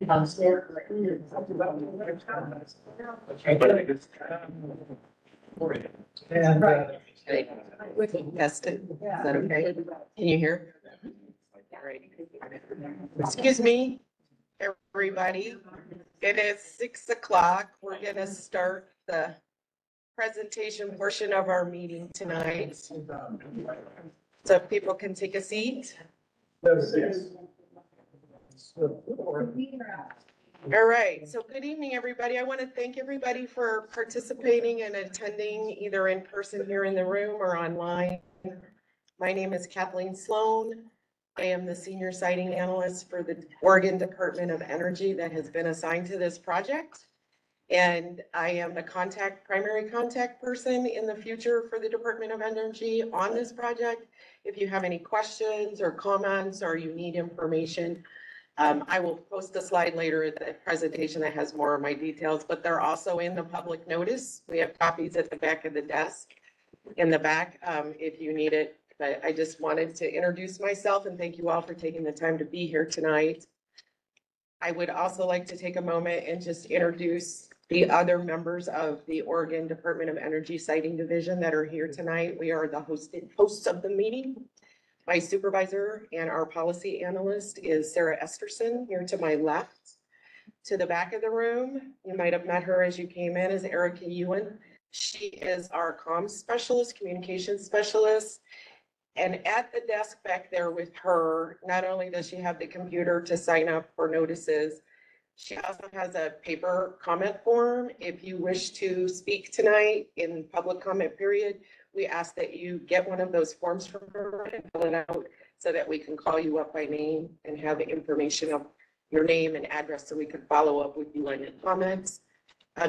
And tested. Is that okay? Can you hear? All right. Excuse me, everybody. It is 6 o'clock. We're gonna start the presentation portion of our meeting tonight. So if people can take a seat. All right, so good evening, everybody. I want to thank everybody for participating and attending either in person here in the room or online. My name is Kathleen Sloan. I am the Senior Siting Analyst for the Oregon Department of Energy that has been assigned to this project. And I am the primary contact person in the future for the Department of Energy on this project. If you have any questions or comments or you need information, I will post a slide later in the presentation that has more of my details, but they're also in the public notice. We have copies at the back of the desk in the back if you need it. But I just wanted to introduce myself and thank you all for taking the time to be here tonight. I would also like to take a moment and just introduce the other members of the Oregon Department of Energy Siting Division that are here tonight. We are the hosts of the meeting. My supervisor and our policy analyst is Sarah Esterson, here to my left. To the back of the room, you might have met her as you came in, is Erica Ewan. She is our comms specialist, communications specialist. And at the desk back there with her, not only does she have the computer to sign up for notices, she also has a paper comment form. If you wish to speak tonight in public comment period, we ask that you get one of those forms from her and fill it out so that we can call you up by name and have the information of your name and address so we can follow up with you on your comments.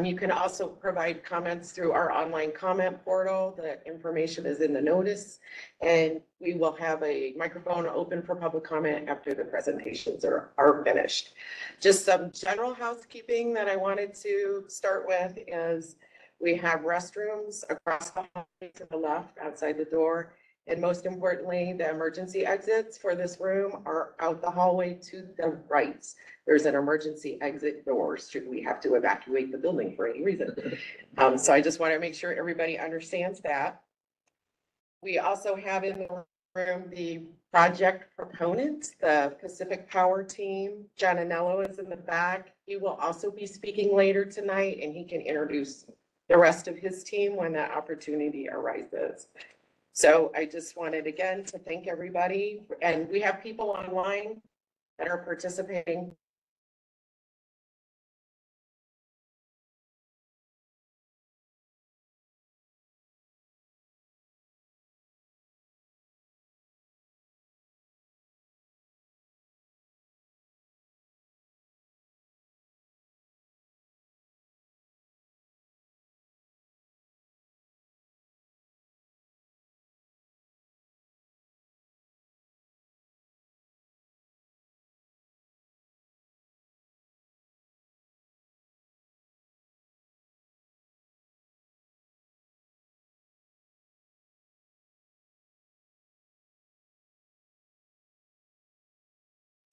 You can also provide comments through our online comment portal. The information is in the notice, and we will have a microphone open for public comment after the presentations are finished. Just some general housekeeping that I wanted to start with is we have restrooms across the hallway to the left outside the door. And most importantly, the emergency exits for this room are out the hallway to the right. There's an emergency exit door should we have to evacuate the building for any reason. So I just want to make sure everybody understands that. We also have in the room the project proponents, the Pacific Power team. John Anello is in the back. He will also be speaking later tonight, and he can introduce the rest of his team when that opportunity arises. So I just wanted again to thank everybody, and we have people online that are participating.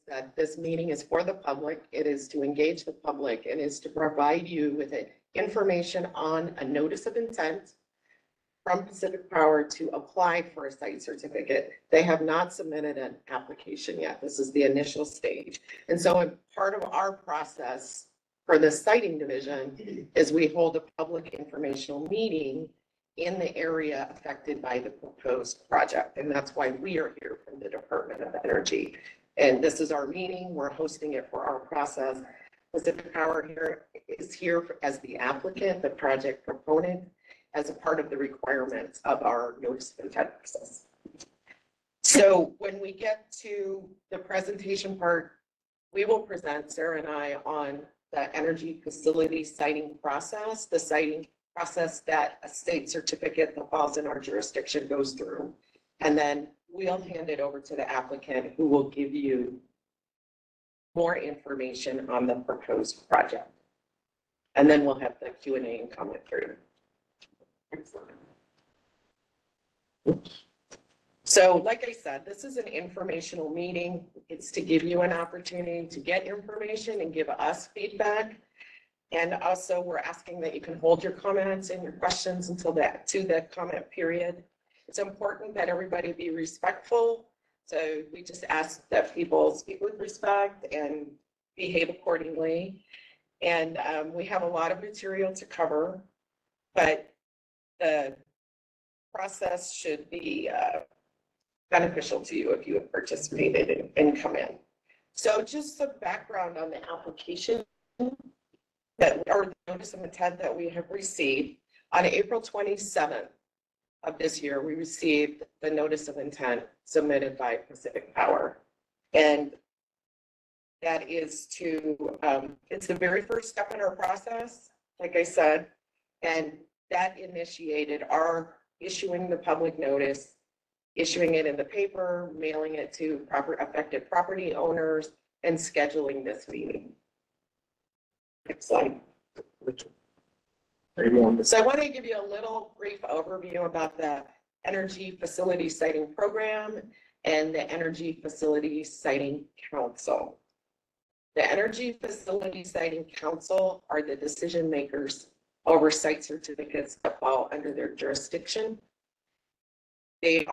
That this meeting is for the public. It is to engage the public. It is to provide you with information on a notice of intent from Pacific Power to apply for a site certificate. They have not submitted an application yet. This is the initial stage. And so a part of our process for the siting division is we hold a public informational meeting in the area affected by the proposed project. And that's why we are here from the Department of Energy. And this is our meeting. We're hosting it for our process. Pacific Power here is here as the applicant, the project proponent, as a part of the requirements of our notice of intent process. So when we get to the presentation part, we will present, Sarah and I, on the energy facility siting process, the siting process that a state certificate that falls in our jurisdiction goes through. And then we'll hand it over to the applicant who will give you more information on the proposed project. And then we'll have the Q&A and comment period. So like I said, this is an informational meeting. It's to give you an opportunity to get information and give us feedback. And also we're asking that you can hold your comments and your questions until the comment period. It's important that everybody be respectful. So we just ask that people speak with respect and behave accordingly. And we have a lot of material to cover, but the process should be beneficial to you if you have participated and come in. So just some background on the application or the notice of intent that we have received. On April 27th of this year, we received the notice of intent submitted by Pacific Power. And that is it's the very first step in our process, like I said, and that initiated our issuing the public notice, issuing it in the paper, mailing it to affected property owners, and scheduling this meeting. Next slide. So I want to give you a little brief overview about the Energy Facility Siting Program and the Energy Facility Siting Council. The Energy Facility Siting Council are the decision makers over site certificates that fall under their jurisdiction. They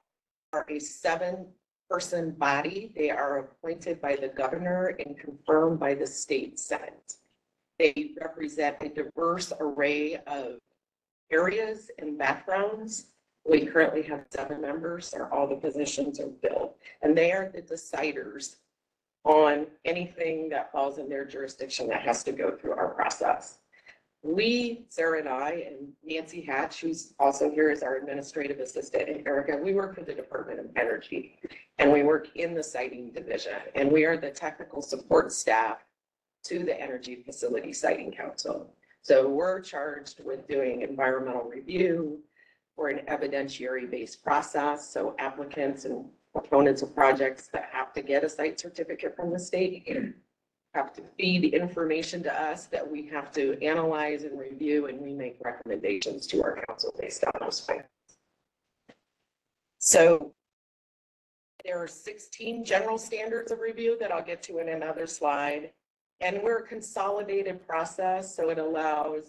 are a 7-person body. They are appointed by the governor and confirmed by the state senate. They represent a diverse array of areas and backgrounds. We currently have 7 members, or all the positions are filled, and they are the deciders on anything that falls in their jurisdiction that has to go through our process. We, Sarah and I, and Nancy Hatch, who's also here as our administrative assistant, and Erica, we work for the Department of Energy, and we work in the siting division, and we are the technical support staff to the Energy Facility Siting Council. So we're charged with doing environmental review. We're an evidentiary-based process, so applicants and proponents of projects that have to get a site certificate from the state have to feed information to us that we have to analyze and review, and we make recommendations to our council based on those findings. So there are 16 general standards of review that I'll get to in another slide. And we're a consolidated process, so it allows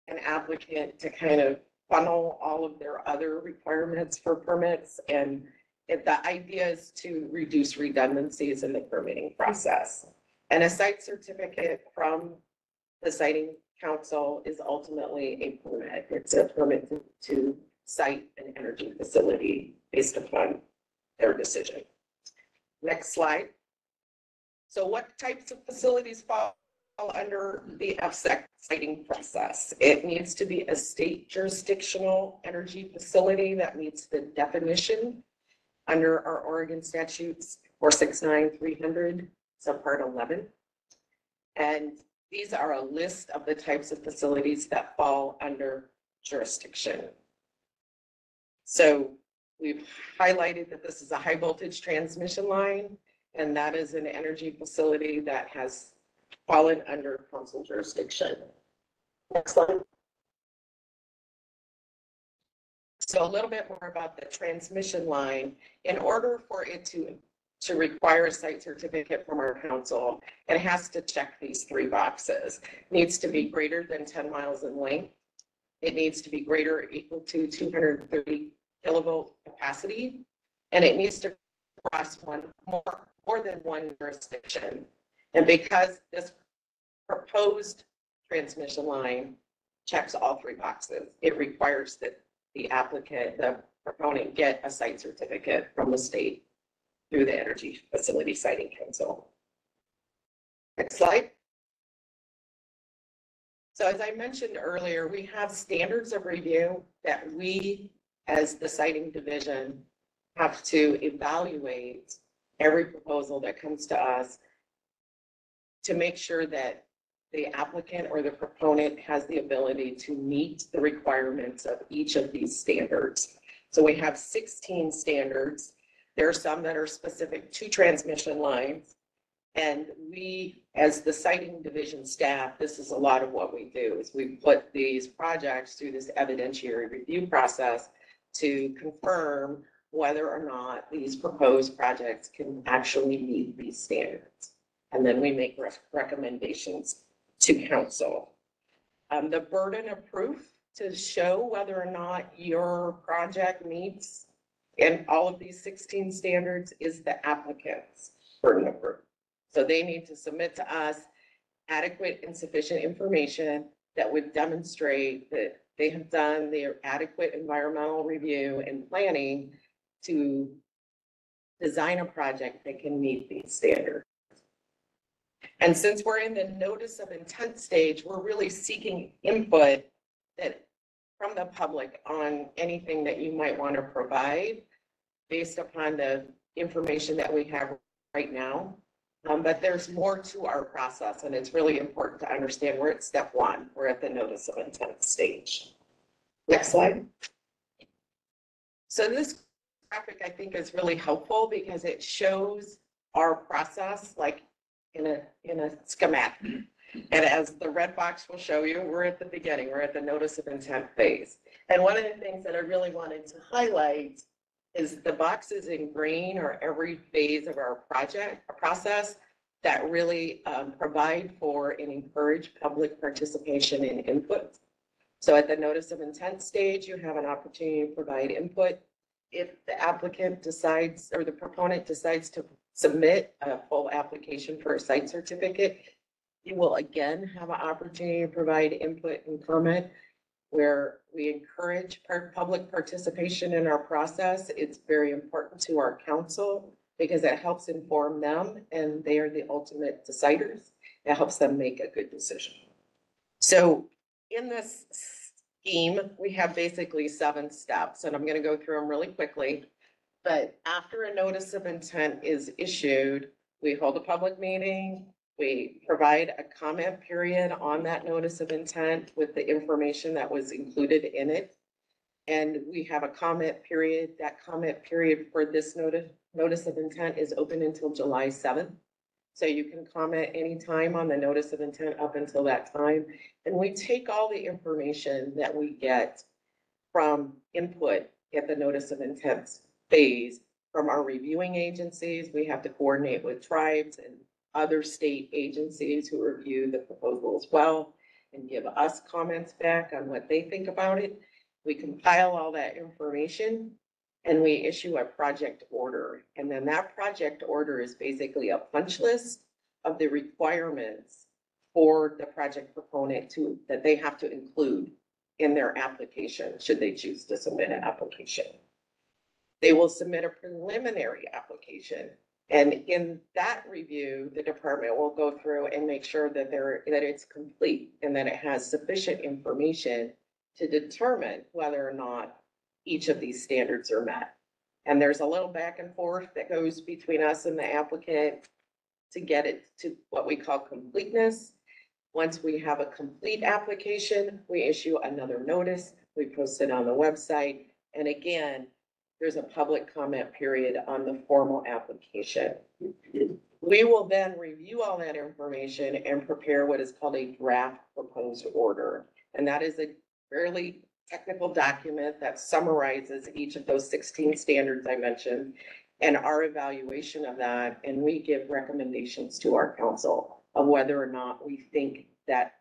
an applicant to kind of funnel all of their other requirements for permits. And the idea is to reduce redundancies in the permitting process. And a site certificate from the Siting Council is ultimately a permit. It's a permit to site an energy facility based upon their decision. Next slide. So what types of facilities fall under the FSEC siting process? It needs to be a state jurisdictional energy facility that meets the definition under our Oregon statutes 469-300, subpart 11. And these are a list of the types of facilities that fall under jurisdiction. So we've highlighted that this is a high voltage transmission line, and that is an energy facility that has fallen under council jurisdiction. Next slide. So a little bit more about the transmission line. In order for it to require a site certificate from our council, it has to check these 3 boxes. It needs to be greater than 10 miles in length. It needs to be greater or equal to 230 kilovolt capacity, and it needs to cross more than one jurisdiction. And because this proposed transmission line checks all 3 boxes, it requires that the applicant, the proponent, get a site certificate from the state through the Energy Facility Siting Council. Next slide. So as I mentioned earlier, we have standards of review that we, as the siting division, have to evaluate every proposal that comes to us to make sure that the applicant or the proponent has the ability to meet the requirements of each of these standards. So we have 16 standards. There are some that are specific to transmission lines. And we, as the siting division staff, this is a lot of what we do, is we put these projects through this evidentiary review process to confirm whether or not these proposed projects can actually meet these standards. And then we make recommendations to council. The burden of proof to show whether or not your project meets and all of these 16 standards is the applicant's burden of proof. So they need to submit to us adequate and sufficient information that would demonstrate that they have done their adequate environmental review and planning to design a project that can meet these standards. And since we're in the notice of intent stage, we're really seeking input that from the public on anything that you might want to provide based upon the information that we have right now. But there's more to our process, and it's really important to understand we're at step one. We're at the notice of intent stage. Next slide. So this graphic I think is really helpful because it shows our process like in a schematic. And as the red box will show you, we're at the beginning, we're at the notice of intent phase. And one of the things that I really wanted to highlight is the boxes in green are every phase of our project, a process that really provide for and encourage public participation and input. So at the notice of intent stage, you have an opportunity to provide input. If the applicant decides or the proponent decides to submit a full application for a site certificate, you will again have an opportunity to provide input and comment where we encourage public participation in our process. It's very important to our council because it helps inform them and they are the ultimate deciders. It helps them make a good decision. So in this scheme, we have basically 7 steps, and I'm going to go through them really quickly. But after a notice of intent is issued, we hold a public meeting. We provide a comment period on that notice of intent with the information that was included in it. And we have a comment period. That comment period for this notice of intent is open until July 7th. So you can comment anytime on the notice of intent up until that time. And we take all the information that we get from input at the notice of intent phase from our reviewing agencies. We have to coordinate with tribes and other state agencies who review the proposal as well and give us comments back on what they think about it. We compile all that information and we issue a project order. And then that project order is basically a punch list of the requirements for the project proponent that they have to include in their application, should they choose to submit an application. They will submit a preliminary application. And in that review, the department will go through and make sure that it's complete and that it has sufficient information to determine whether or not each of these standards are met. And there's a little back and forth that goes between us and the applicant to get it to what we call completeness. Once we have a complete application, we issue another notice, we post it on the website. And again, there's a public comment period on the formal application. We will then review all that information and prepare what is called a draft proposed order. And that is a fairly technical document that summarizes each of those 16 standards I mentioned and our evaluation of that. And we give recommendations to our council of whether or not we think that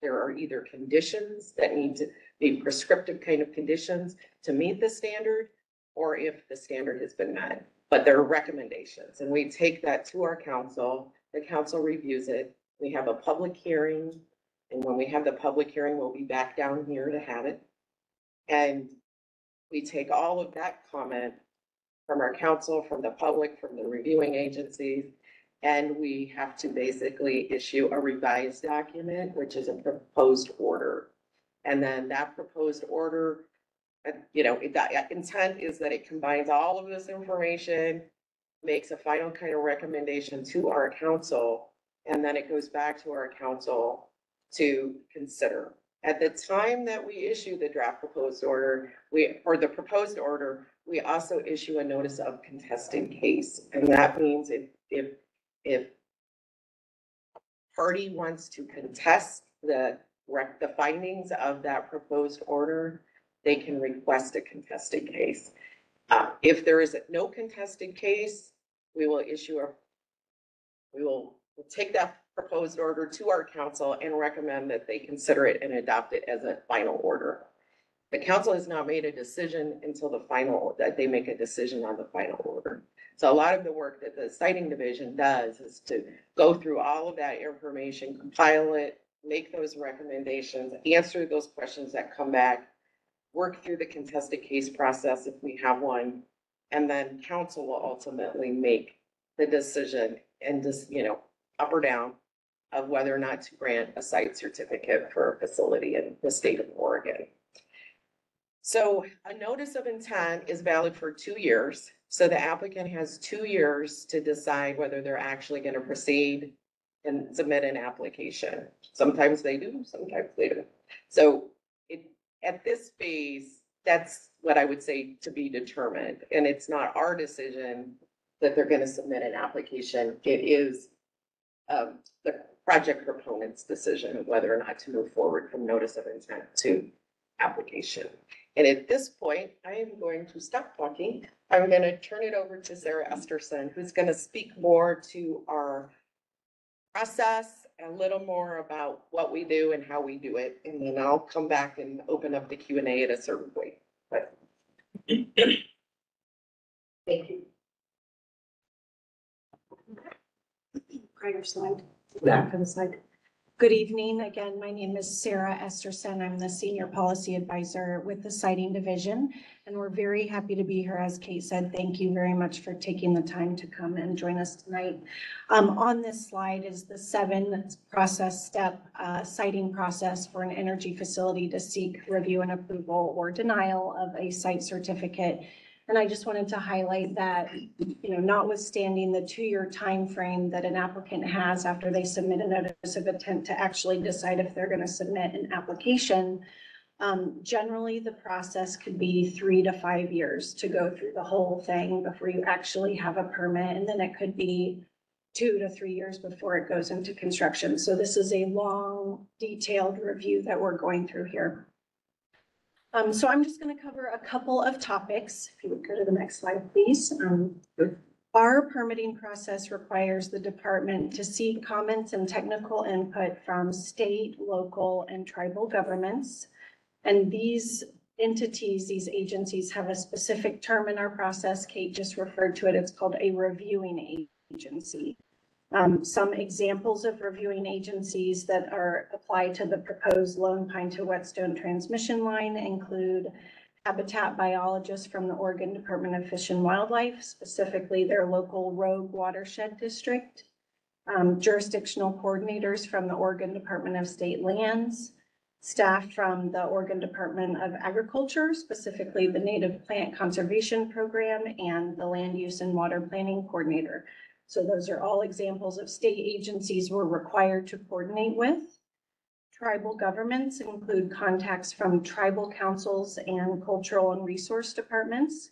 there are either conditions that need to be prescriptive kind of conditions to meet the standard, or if the standard has been met. But there are recommendations, and we take that to our council. The council reviews it. We have a public hearing, and when we have the public hearing, we'll be back down here to have it. And we take all of that comment from our council, from the public, from the reviewing agencies, and we have to basically issue a revised document, which is a proposed order. And then that proposed order, the intent is that it combines all of this information, makes a final kind of recommendation to our council, and then it goes back to our council to consider. At the time that we issue the draft proposed order, or the proposed order, we also issue a notice of contested case. And that means if party wants to contest the findings of that proposed order, they can request a contested case. If there is no contested case, we will we'll take that proposed order to our council and recommend that they consider it and adopt it as a final order. The council has not made a decision until that they make a decision on the final order. So a lot of the work that the siting division does is to go through all of that information, compile it, make those recommendations, answer those questions that come back, work through the contested case process if we have one, and then council will ultimately make the decision and just, up or down of whether or not to grant a site certificate for a facility in the state of Oregon. So a notice of intent is valid for 2 years. So the applicant has 2 years to decide whether they're actually going to proceed and submit an application. Sometimes they do, sometimes they don't. So at this phase, that's what I would say to be determined. And it's not our decision that they're going to submit an application. It is the project proponent's decision of whether or not to move forward from notice of intent to application. And at this point, I am going to stop talking. I'm going to turn it over to Sarah Esterson, who's going to speak more to our process, a little more about what we do and how we do it. And then I'll come back and open up the Q&A at a certain point. But thank you. Prior slide. Back on the slide. Good evening. Again, my name is Sarah Esterson. I'm the Senior Policy Advisor with the Siting Division, and we're very happy to be here. As Kate said, thank you very much for taking the time to come and join us tonight. On this slide is the 7 process step siting process for an energy facility to seek review and approval or denial of a site certificate. And I just wanted to highlight that, notwithstanding the 2-year time frame that an applicant has after they submit a notice of intent to actually decide if they're going to submit an application, generally the process could be 3 to 5 years to go through the whole thing before you actually have a permit. And then it could be 2 to 3 years before it goes into construction. So this is a long, detailed review that we're going through here. So I'm just going to cover a couple of topics. If you would go to the next slide, please. Our permitting process requires the department to seek comments and technical input from state, local, and tribal governments. And these entities, these agencies have a specific term in our process. Kate just referred to it. It's called a reviewing agency. Some examples of reviewing agencies that are applied to the proposed Lone Pine to Whetstone transmission line include habitat biologists from the Oregon Department of Fish and Wildlife, specifically their local Rogue Watershed District, jurisdictional coordinators from the Oregon Department of State Lands, staff from the Oregon Department of Agriculture, specifically the Native Plant Conservation Program, and the Land Use and Water Planning Coordinator. So those are all examples of state agencies we're required to coordinate with. Tribal governments include contacts from tribal councils and cultural and resource departments.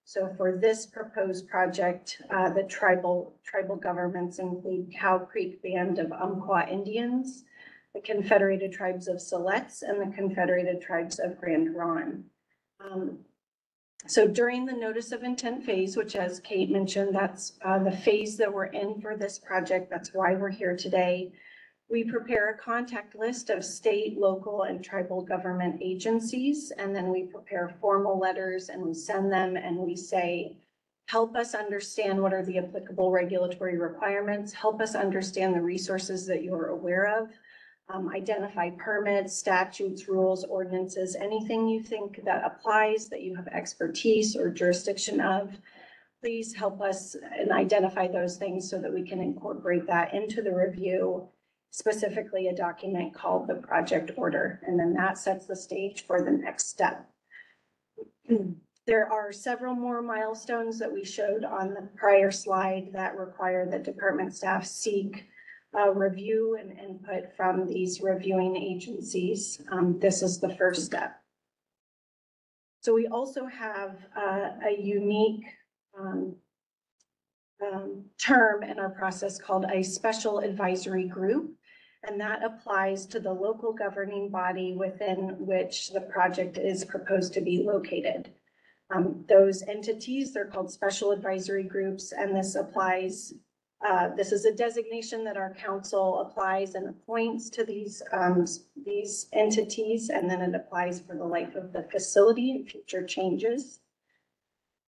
So for this proposed project, the tribal governments include Cow Creek Band of Umpqua Indians, the Confederated Tribes of Siletz, and the Confederated Tribes of Grand Ronde. So during the notice of intent phase, which as Kate mentioned, that's the phase that we're in for this project. That's why we're here today. We prepare a contact list of state, local, and tribal government agencies, and then we prepare formal letters and we send them and we say, help us understand what are the applicable regulatory requirements, help us understand the resources that you're aware of, identify permits, statutes, rules, ordinances, anything you think that applies, that you have expertise or jurisdiction of. Please help us and identify those things so that we can incorporate that into the review, specifically a document called the project order. And then that sets the stage for the next step. There are several more milestones that we showed on the prior slide that require that department staff seek review and input from these reviewing agencies. This is the first step. So we also have a unique term in our process called a special advisory group, and that applies to the local governing body within which the project is proposed to be located. Those entities, they're called special advisory groups, and this applies. This is a designation that our council applies and appoints to these entities, and then it applies for the life of the facility and future changes.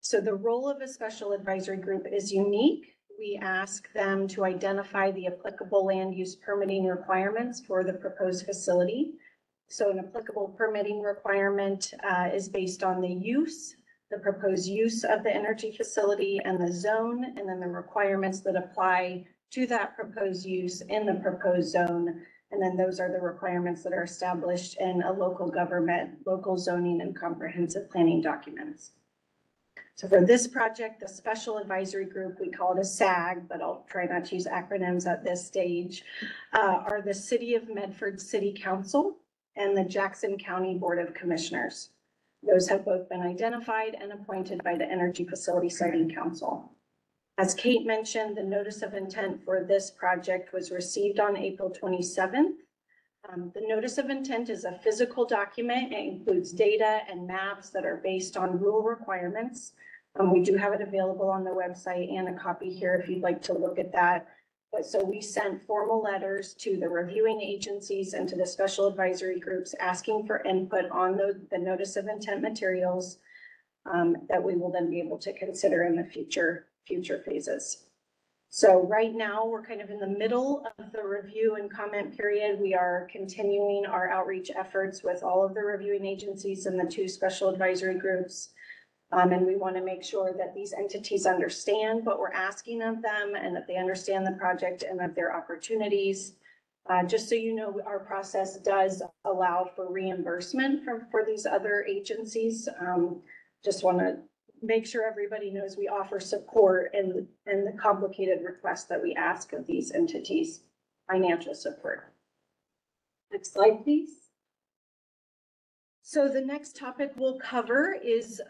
So the role of a special advisory group is unique. We ask them to identify the applicable land use permitting requirements for the proposed facility. So an applicable permitting requirement is based on the use, the proposed use of the energy facility and the zone, and then the requirements that apply to that proposed use in the proposed zone. And then those are the requirements that are established in a local government, local zoning and comprehensive planning documents. So for this project, the Special Advisory Group, we call it a SAG, but I'll try not to use acronyms at this stage, are the City of Medford City Council and the Jackson County Board of Commissioners. Those have both been identified and appointed by the Energy Facility Siting Council. As Kate mentioned, the notice of intent for this project was received on April 27th. The notice of intent is a physical document. It includes data and maps that are based on rule requirements. We do have it available on the website and a copy here if you'd like to look at that. But so we sent formal letters to the reviewing agencies and to the special advisory groups asking for input on the notice of intent materials that we will then be able to consider in the future phases. So right now we're kind of in the middle of the review and comment period. We are continuing our outreach efforts with all of the reviewing agencies and the 2 special advisory groups. And we want to make sure that these entities understand what we're asking of them and that they understand the project and that their opportunities. Just so you know, our process does allow for reimbursement for these other agencies. Just want to make sure everybody knows we offer support in the complicated requests that we ask of these entities, financial support. Next slide, please. So the next topic we'll cover is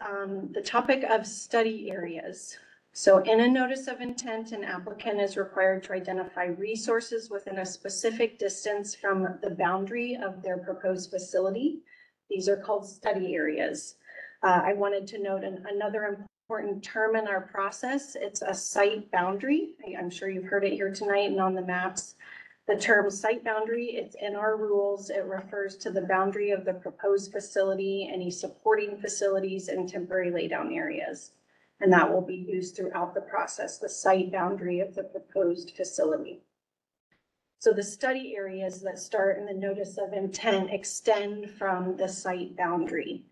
the topic of study areas. So in a notice of intent, an applicant is required to identify resources within a specific distance from the boundary of their proposed facility. These are called study areas. I wanted to note another important term in our process. It's a site boundary. I'm sure you've heard it here tonight and on the maps. The term site boundary, it's in our rules. It refers to the boundary of the proposed facility, any supporting facilities, and temporary laydown areas. And that will be used throughout the process, the site boundary of the proposed facility. So the study areas that start in the notice of intent extend from the site boundary.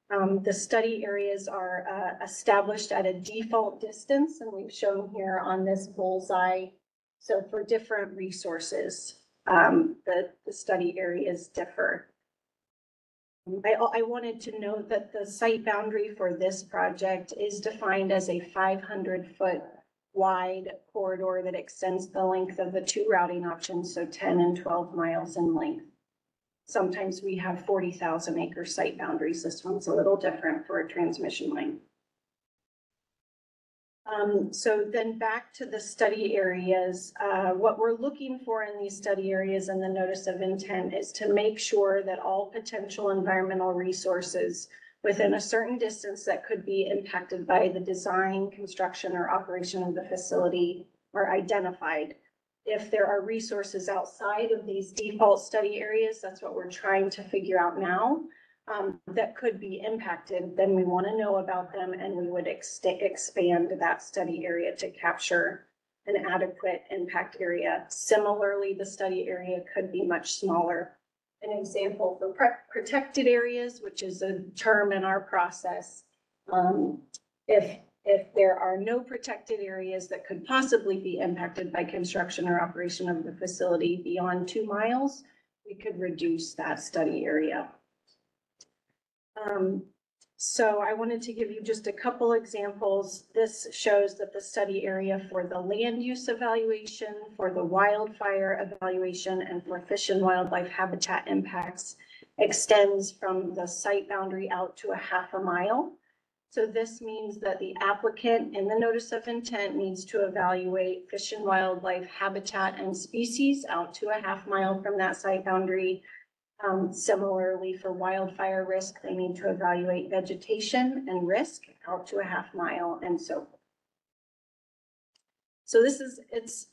The study areas are established at a default distance, and we've shown here on this bullseye. So for different resources, the study areas differ. I wanted to note that the site boundary for this project is defined as a 500-foot wide corridor that extends the length of the 2 routing options, so 10 and 12 miles in length. Sometimes we have 40,000 acre site boundaries. This one's a little different for a transmission line. So then back to the study areas, what we're looking for in these study areas and the notice of intent is to make sure that all potential environmental resources within a certain distance that could be impacted by the design, construction, or operation of the facility are identified. If there are resources outside of these default study areas, that's what we're trying to figure out now. That could be impacted, then we want to know about them and we would expand that study area to capture an adequate impact area. Similarly, the study area could be much smaller. An example for protected areas, which is a term in our process, if there are no protected areas that could possibly be impacted by construction or operation of the facility beyond 2 miles, we could reduce that study area. So I wanted to give you just a couple examples. This shows that the study area for the land use evaluation, for the wildfire evaluation, and for fish and wildlife habitat impacts extends from the site boundary out to a 1/2 mile. So this means that the applicant in the notice of intent needs to evaluate fish and wildlife habitat and species out to a 1/2 mile from that site boundary. Similarly, for wildfire risk, they need to evaluate vegetation and risk out to a half mile and so forth. So it's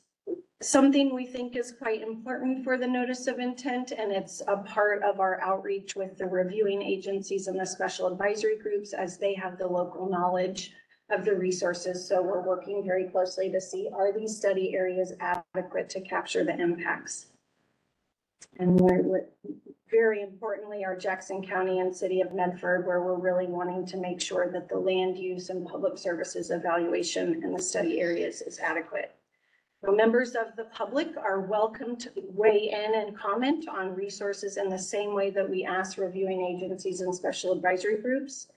something we think is quite important for the notice of intent, and it's a part of our outreach with the reviewing agencies and the special advisory groups as they have the local knowledge of the resources. So we're working very closely to see, are these study areas adequate to capture the impacts? And we're very importantly, our Jackson County and City of Medford, where we're really wanting to make sure that the land use and public services evaluation in the study areas is adequate. So members of the public are welcome to weigh in and comment on resources in the same way that we ask reviewing agencies and special advisory groups.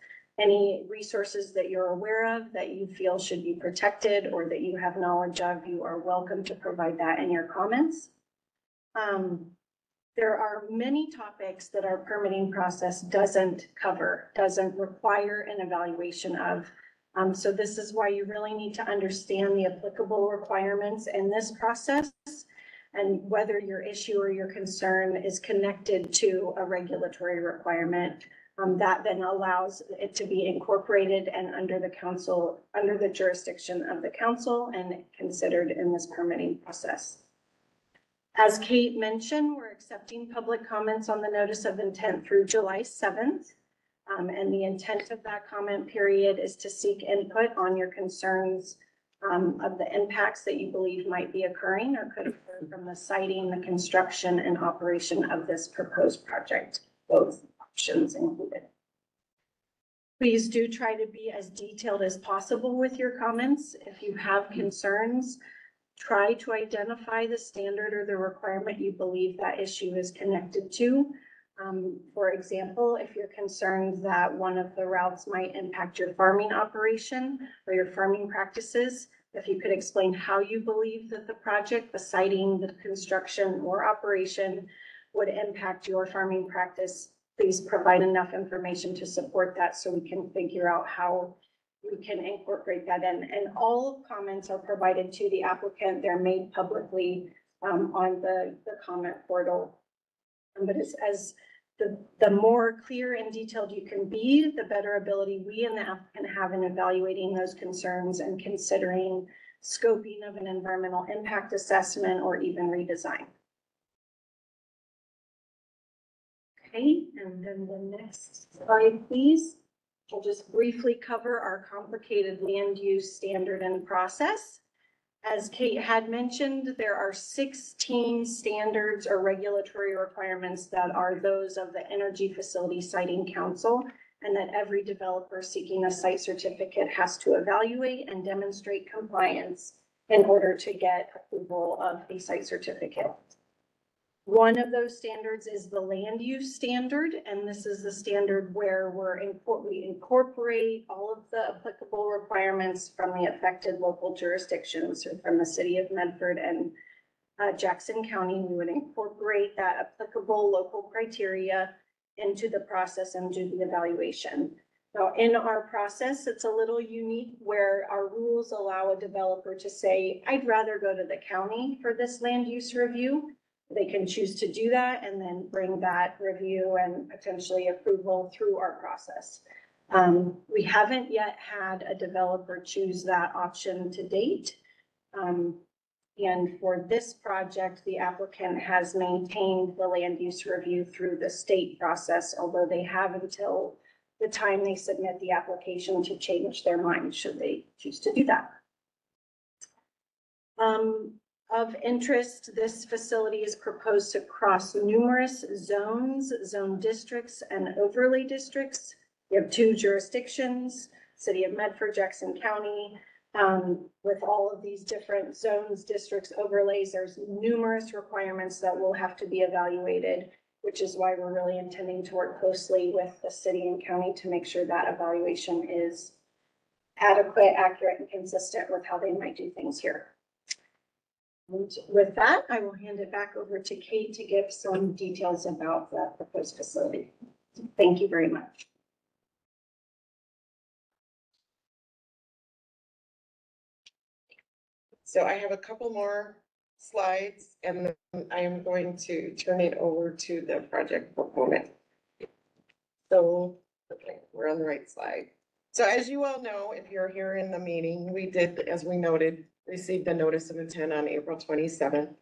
Any resources that you're aware of that you feel should be protected or that you have knowledge of, you are welcome to provide that in your comments. There are many topics that our permitting process doesn't cover, doesn't require an evaluation of. So this is why you really need to understand the applicable requirements in this process and whether your issue or your concern is connected to a regulatory requirement. That then allows it to be incorporated and under the jurisdiction of the council and considered in this permitting process. As Kate mentioned, we're accepting public comments on the notice of intent through July 7th. And the intent of that comment period is to seek input on your concerns of the impacts that you believe might be occurring or could occur from the siting, the construction, and operation of this proposed project, both options included. Please do try to be as detailed as possible with your comments. If you have concerns, try to identify the standard or the requirement you believe that issue is connected to. For example, if you're concerned that one of the routes might impact your farming operation or your farming practices, if you could explain how you believe that the project, the siting, the construction, or operation would impact your farming practice, please provide enough information to support that so we can figure out how we can incorporate that in. And all comments are provided to the applicant. They're made publicly on the comment portal. But as the more clear and detailed you can be, the better ability we and the applicant have in evaluating those concerns and considering scoping of an environmental impact assessment or even redesign. Okay, and then the next slide, please. We'll just briefly cover our complicated land use standard and process. As Kate had mentioned, there are 16 standards or regulatory requirements that are those of the Energy Facility Siting Council, and that every developer seeking a site certificate has to evaluate and demonstrate compliance in order to get approval of a site certificate. One of those standards is the land use standard, and this is the standard where we incorporate all of the applicable requirements from the affected local jurisdictions. So from the City of Medford and Jackson County, we would incorporate that applicable local criteria into the process and do the evaluation. Now, in our process, it's a little unique where our rules allow a developer to say, I'd rather go to the county for this land use review. They can choose to do that and then bring that review and potentially approval through our process. We haven't yet had a developer choose that option to date. And for this project, the applicant has maintained the land use review through the state process, although they have until the time they submit the application to change their mind should they choose to do that. Of interest, this facility is proposed to cross numerous zones, zone districts, and overlay districts. We have 2 jurisdictions, City of Medford, Jackson County. With all of these different zones, districts, overlays, there's numerous requirements that will have to be evaluated, which is why we're really intending to work closely with the city and county to make sure that evaluation is adequate, accurate, and consistent with how they might do things here. And with that, I will hand it back over to Kate to give some details about the proposed facility. Thank you very much. So I have a couple more slides, and then I am going to turn it over to the project proponent. So, okay, we're on the right slide. So as you all know, if you're here in the meeting, we did, as we noted, receive the notice of intent on April 27th.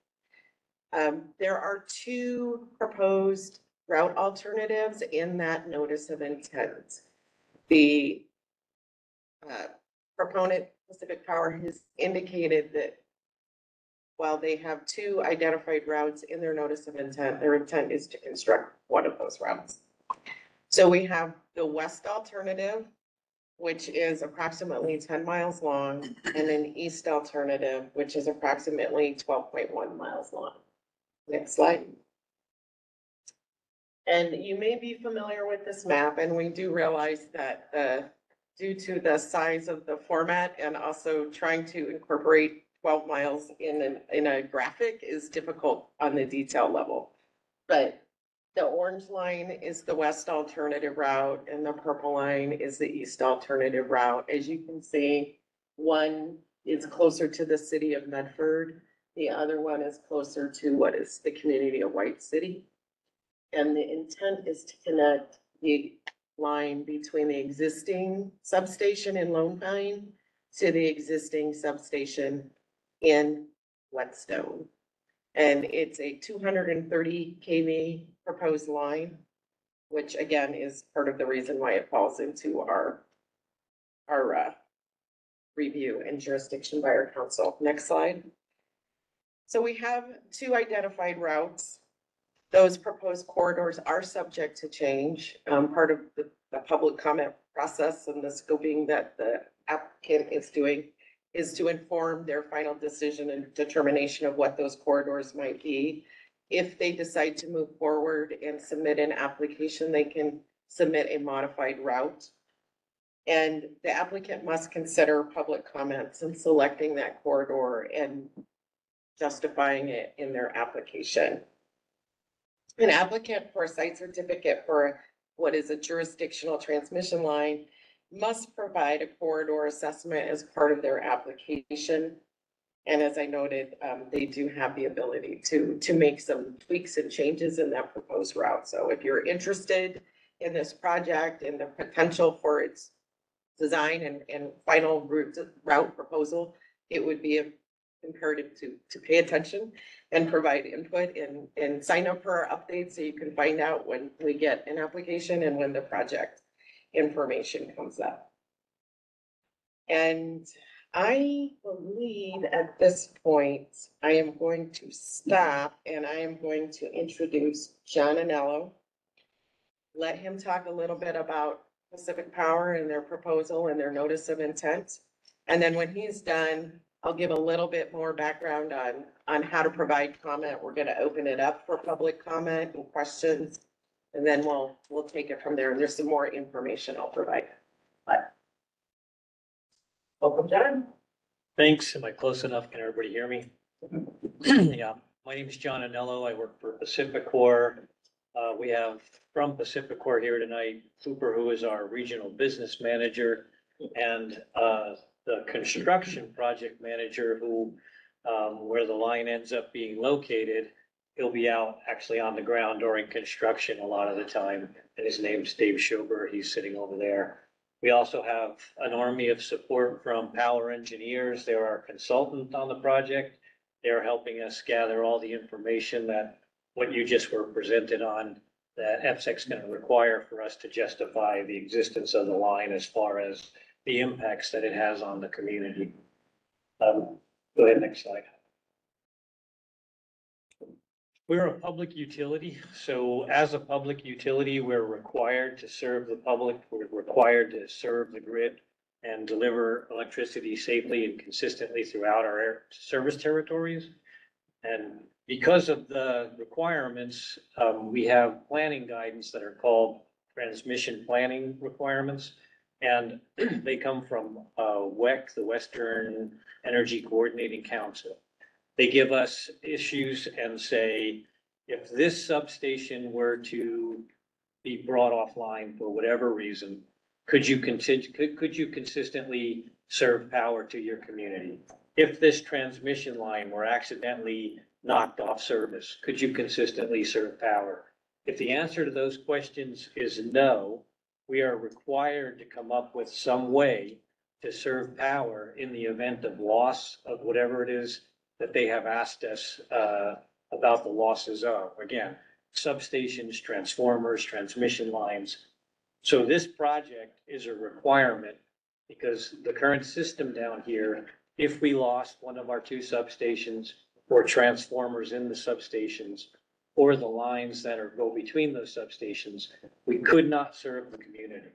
There are two proposed route alternatives in that notice of intent. The proponent, Pacific Power, has indicated that while they have two identified routes in their notice of intent, their intent is to construct one of those routes. So we have the west alternative, which is approximately 10 miles long, and an east alternative, which is approximately 12.1 miles long. Next slide. And you may be familiar with this map, and we do realize that due to the size of the format and also trying to incorporate 12 miles in a graphic is difficult on the detail level. But the orange line is the west alternative route, and the purple line is the east alternative route. As you can see, one is closer to the city of Medford. The other one is closer to what is the community of White City. And the intent is to connect the line between the existing substation in Lone Pine to the existing substation in Whetstone. And it's a 230 kV proposed line, which again is part of the reason why it falls into our review and jurisdiction by our council. Next slide. So we have two identified routes. Those proposed corridors are subject to change. Part of the public comment process and the scoping that the applicant is doing is to inform their final decision and determination of what those corridors might be. If they decide to move forward and submit an application, they can submit a modified route. And the applicant must consider public comments in selecting that corridor and justifying it in their application. An applicant for a site certificate for what is a jurisdictional transmission line must provide a corridor assessment as part of their application. And as I noted, they do have the ability to make some tweaks and changes in that proposed route. So if you're interested in this project and the potential for its design and final route proposal, it would be imperative to pay attention and provide input and sign up for our updates so you can find out when we get an application and when the project information comes up. And I believe at this point, I am going to stop and I am going to introduce John Anello. Let him talk a little bit about Pacific Power and their proposal and their notice of intent. And then when he's done, I'll give a little bit more background on how to provide comment. We're going to open it up for public comment and questions, and then we'll take it from there. And there's some more information I'll provide. But welcome, John. Thanks. Am I close enough? Can everybody hear me? Yeah, my name is John Anello. I work for Pacificor. We have from Pacificor here tonight, Cooper, who is our regional business manager, and the construction project manager who, where the line ends up being located, he'll be out actually on the ground during construction a lot of the time. And his name's Dave Schober. He's sitting over there. We also have an army of support from Power Engineers. They're our consultant on the project. They're helping us gather all the information that what you just were presented on that EPSEC's going to require for us to justify the existence of the line as far as the impacts that it has on the community. Go ahead, next slide. We're a public utility, so as a public utility, we're required to serve the public. We're required to serve the grid and deliver electricity safely and consistently throughout our service territories. And because of the requirements, we have planning guidance that are called transmission planning requirements. And they come from WEC, the Western Energy Coordinating Council. They give us issues and say, if this substation were to be brought offline for whatever reason, could you consistently serve power to your community? if this transmission line were accidentally knocked off service, could you consistently serve power? If the answer to those questions is no, we are required to come up with some way to serve power in the event of loss of whatever it is that they have asked us about the losses of. Again, substations, transformers, transmission lines. So this project is a requirement because the current system down here, if we lost one of our two substations or transformers in the substations or the lines that go between those substations, we could not serve the community.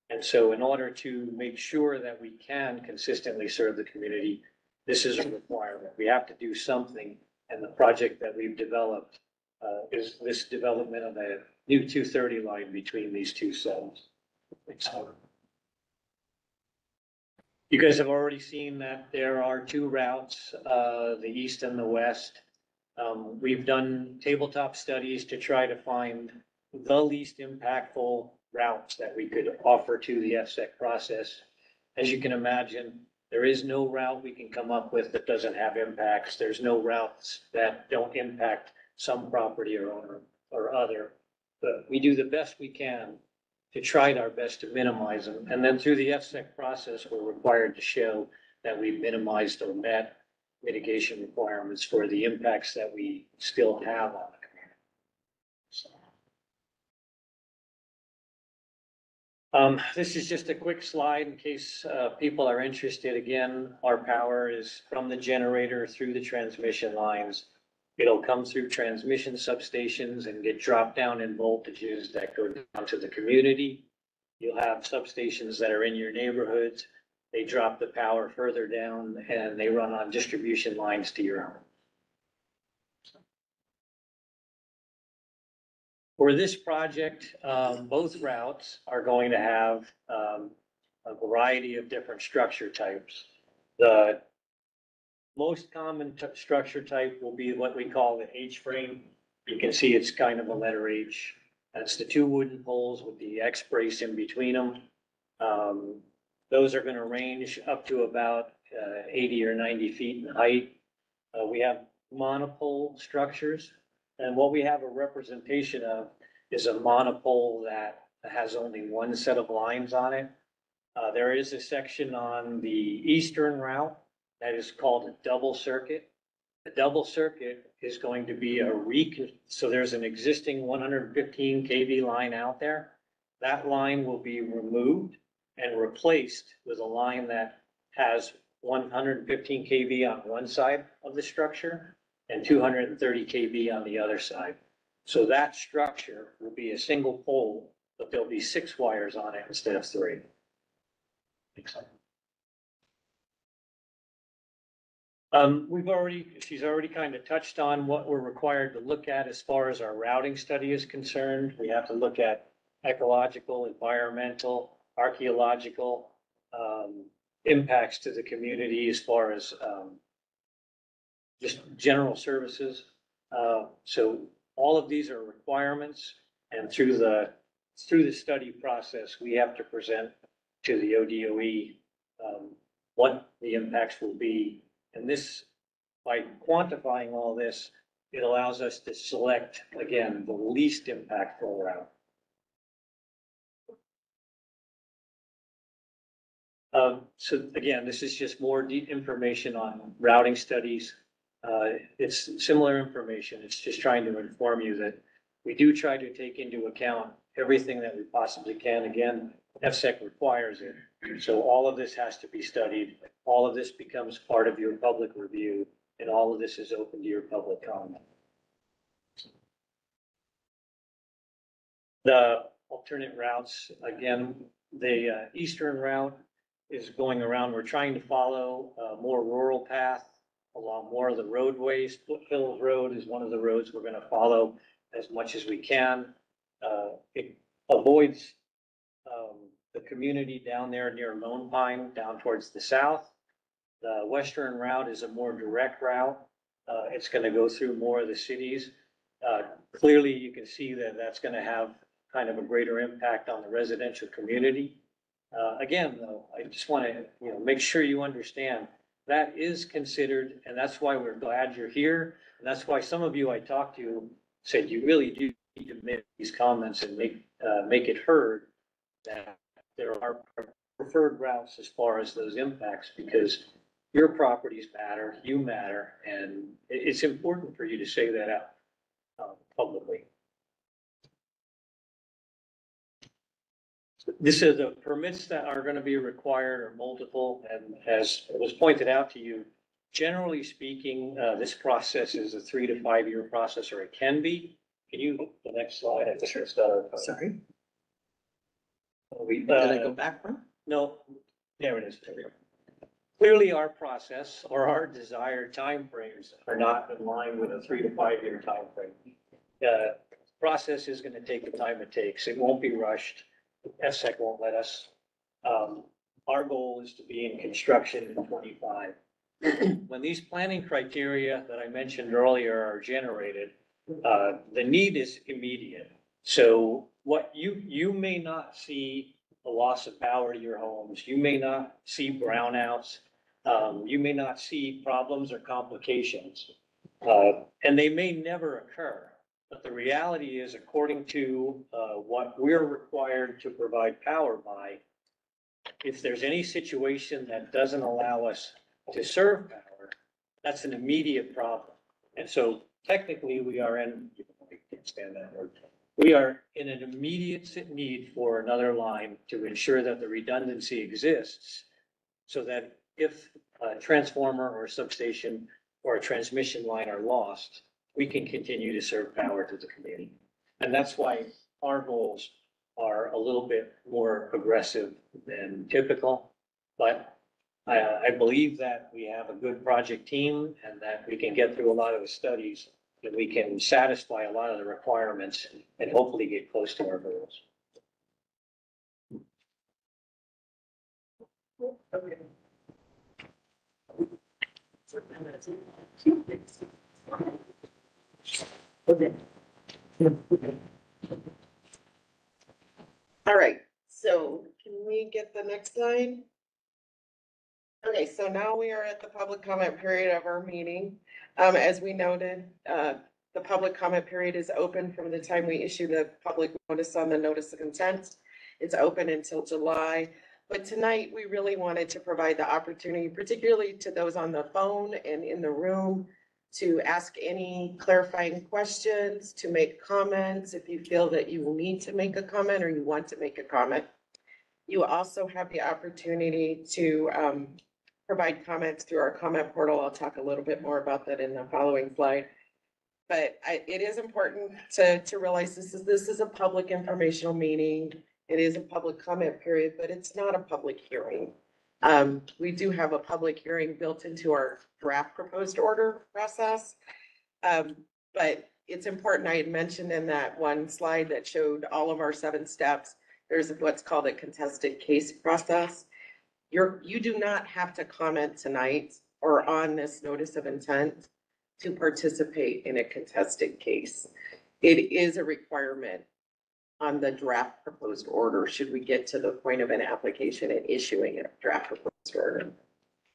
And so in order to make sure that we can consistently serve the community, this is a requirement. We have to do something. And the project that we've developed is this development of a new 230 line between these two cells. You guys have already seen that there are two routes, the east and the west. We've done tabletop studies to try to find the least impactful routes that we could offer to the FSEC process. As you can imagine, there is no route we can come up with that doesn't have impacts. There's no routes that don't impact some property or owner or other. But we do the best we can to try our best to minimize them. And then through the FSEC process, we're required to show that we've minimized or met mitigation requirements for the impacts that we still have on the community. This is just a quick slide in case people are interested. Again, our power is from the generator through the transmission lines. It'll come through transmission substations and get dropped down in voltages that go down to the community. You'll have substations that are in your neighborhoods. They drop the power further down and they run on distribution lines to your home. For this project, both routes are going to have a variety of different structure types. The most common structure type will be what we call the H-frame. You can see it's kind of a letter H. That's the two wooden poles with the X brace in between them. Those are going to range up to about 80 or 90 feet in height. We have monopole structures, and what we have a representation of is a monopole that has only one set of lines on it. There is a section on the eastern route that is called a double circuit. The double circuit is going to be so there's an existing 115 kV line out there. That line will be removed and replaced with a line that has 115 kV on one side of the structure and 230 kV on the other side. So that structure will be a single pole, but there'll be 6 wires on it instead of 3. She's already kind of touched on what we're required to look at as far as our routing study is concerned. We have to look at ecological, environmental, archaeological impacts to the community as far as just general services. So all of these are requirements, and through the study process, we have to present to the ODOE what the impacts will be. And this, by quantifying all this, it allows us to select, again, the least impactful route. So again, this is just more deep information on routing studies. It's similar information. It's just trying to inform you that we do try to take into account everything that we possibly can. Again, FSEC requires it. So all of this has to be studied. All of this becomes part of your public review, and all of this is open to your public comment. The alternate routes, again, the eastern route is going around. We're trying to follow a more rural path along more of the roadways. Foothills Road is one of the roads we're going to follow as much as we can. It avoids the community down there near Lone Pine, down towards the south. The western route is a more direct route. It's going to go through more of the cities. Clearly, you can see that that's going to have kind of a greater impact on the residential community. Again, though, I just want to make sure you understand that is considered, and that's why we're glad you're here. And that's why some of you I talked to said you really do need to make these comments and make it heard that there are preferred routes as far as those impacts, because your properties matter, you matter, and it's important for you to say that out publicly. This is the permits that are gonna be required are multiple, and as was pointed out to you, generally speaking, this process is a 3 to 5 year process, or it can be. Can you, the next slide? I just Sorry, We, did I go back one? no, there it is. There we go. Clearly, our process or our desired timeframes are not in line with a 3 to 5 year timeframe. Process is gonna take the time it takes. It won't be rushed. FSEC won't let us. Our goal is to be in construction in 25. When these planning criteria that I mentioned earlier are generated, the need is immediate. So what you may not see a loss of power to your homes, you may not see brownouts, you may not see problems or complications, and they may never occur. But the reality is, according to what we're required to provide power by, if there's any situation that doesn't allow us to serve power, that's an immediate problem. And so technically, we are in, I can't stand that word. We are in an immediate need for another line to ensure that the redundancy exists, so that if a transformer or a substation or a transmission line are lost, we can continue to serve power to the community. And that's why our goals are a little bit more aggressive than typical. But I believe that we have a good project team and that we can get through a lot of the studies, and we can satisfy a lot of the requirements and hopefully get close to our goals. Okay. All right, so can we get the next slide? Okay, so now we are at the public comment period of our meeting. As we noted, the public comment period is open from the time we issue the public notice on the notice of intent. It's open until July. But tonight, we really wanted to provide the opportunity, particularly to those on the phone and in the room, to ask any clarifying questions, to make comments if you feel that you will need to make a comment or you want to make a comment. You also have the opportunity to provide comments through our comment portal. I'll talk a little bit more about that in the following slide. But it is important to realize this is a public informational meeting. It is a public comment period, but it's not a public hearing. We do have a public hearing built into our draft proposed order process. But it's important, I had mentioned in that one slide that showed all of our 7 steps, there's what's called a contested case process. You do not have to comment tonight or on this notice of intent to participate in a contested case. It is a requirement on the draft proposed order, should we get to the point of an application and issuing a draft proposed order.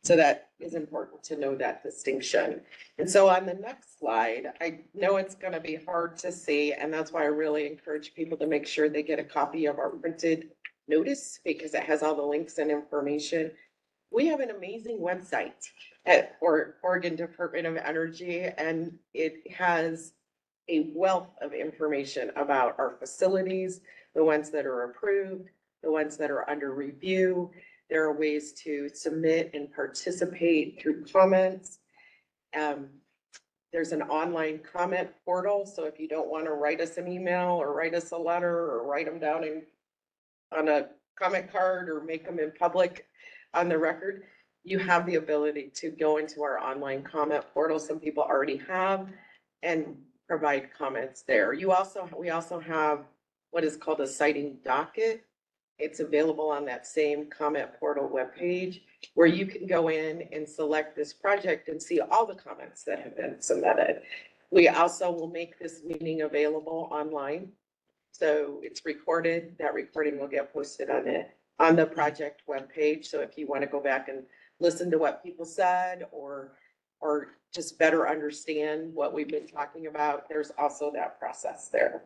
So that is important to know that distinction. And so on the next slide, I know it's gonna be hard to see, and that's why I really encourage people to make sure they get a copy of our printed notice, because it has all the links and information. We have an amazing website at Oregon Department of Energy, and it has a wealth of information about our facilities, the ones that are approved, the ones that are under review. There are ways to submit and participate through comments. There's an online comment portal, so if you don't want to write us an email or write us a letter or write them down on a comment card or make them in public on the record, you have the ability to go into our online comment portal. Some people already have, and provide comments there. We also have what is called a siting docket. It's available on that same comment portal webpage, where you can go in and select this project and see all the comments that have been submitted. We also will make this meeting available online. So it's recorded. That recording will get posted on the project webpage. So if you want to go back and listen to what people said or just better understand what we've been talking about, there's also that process there.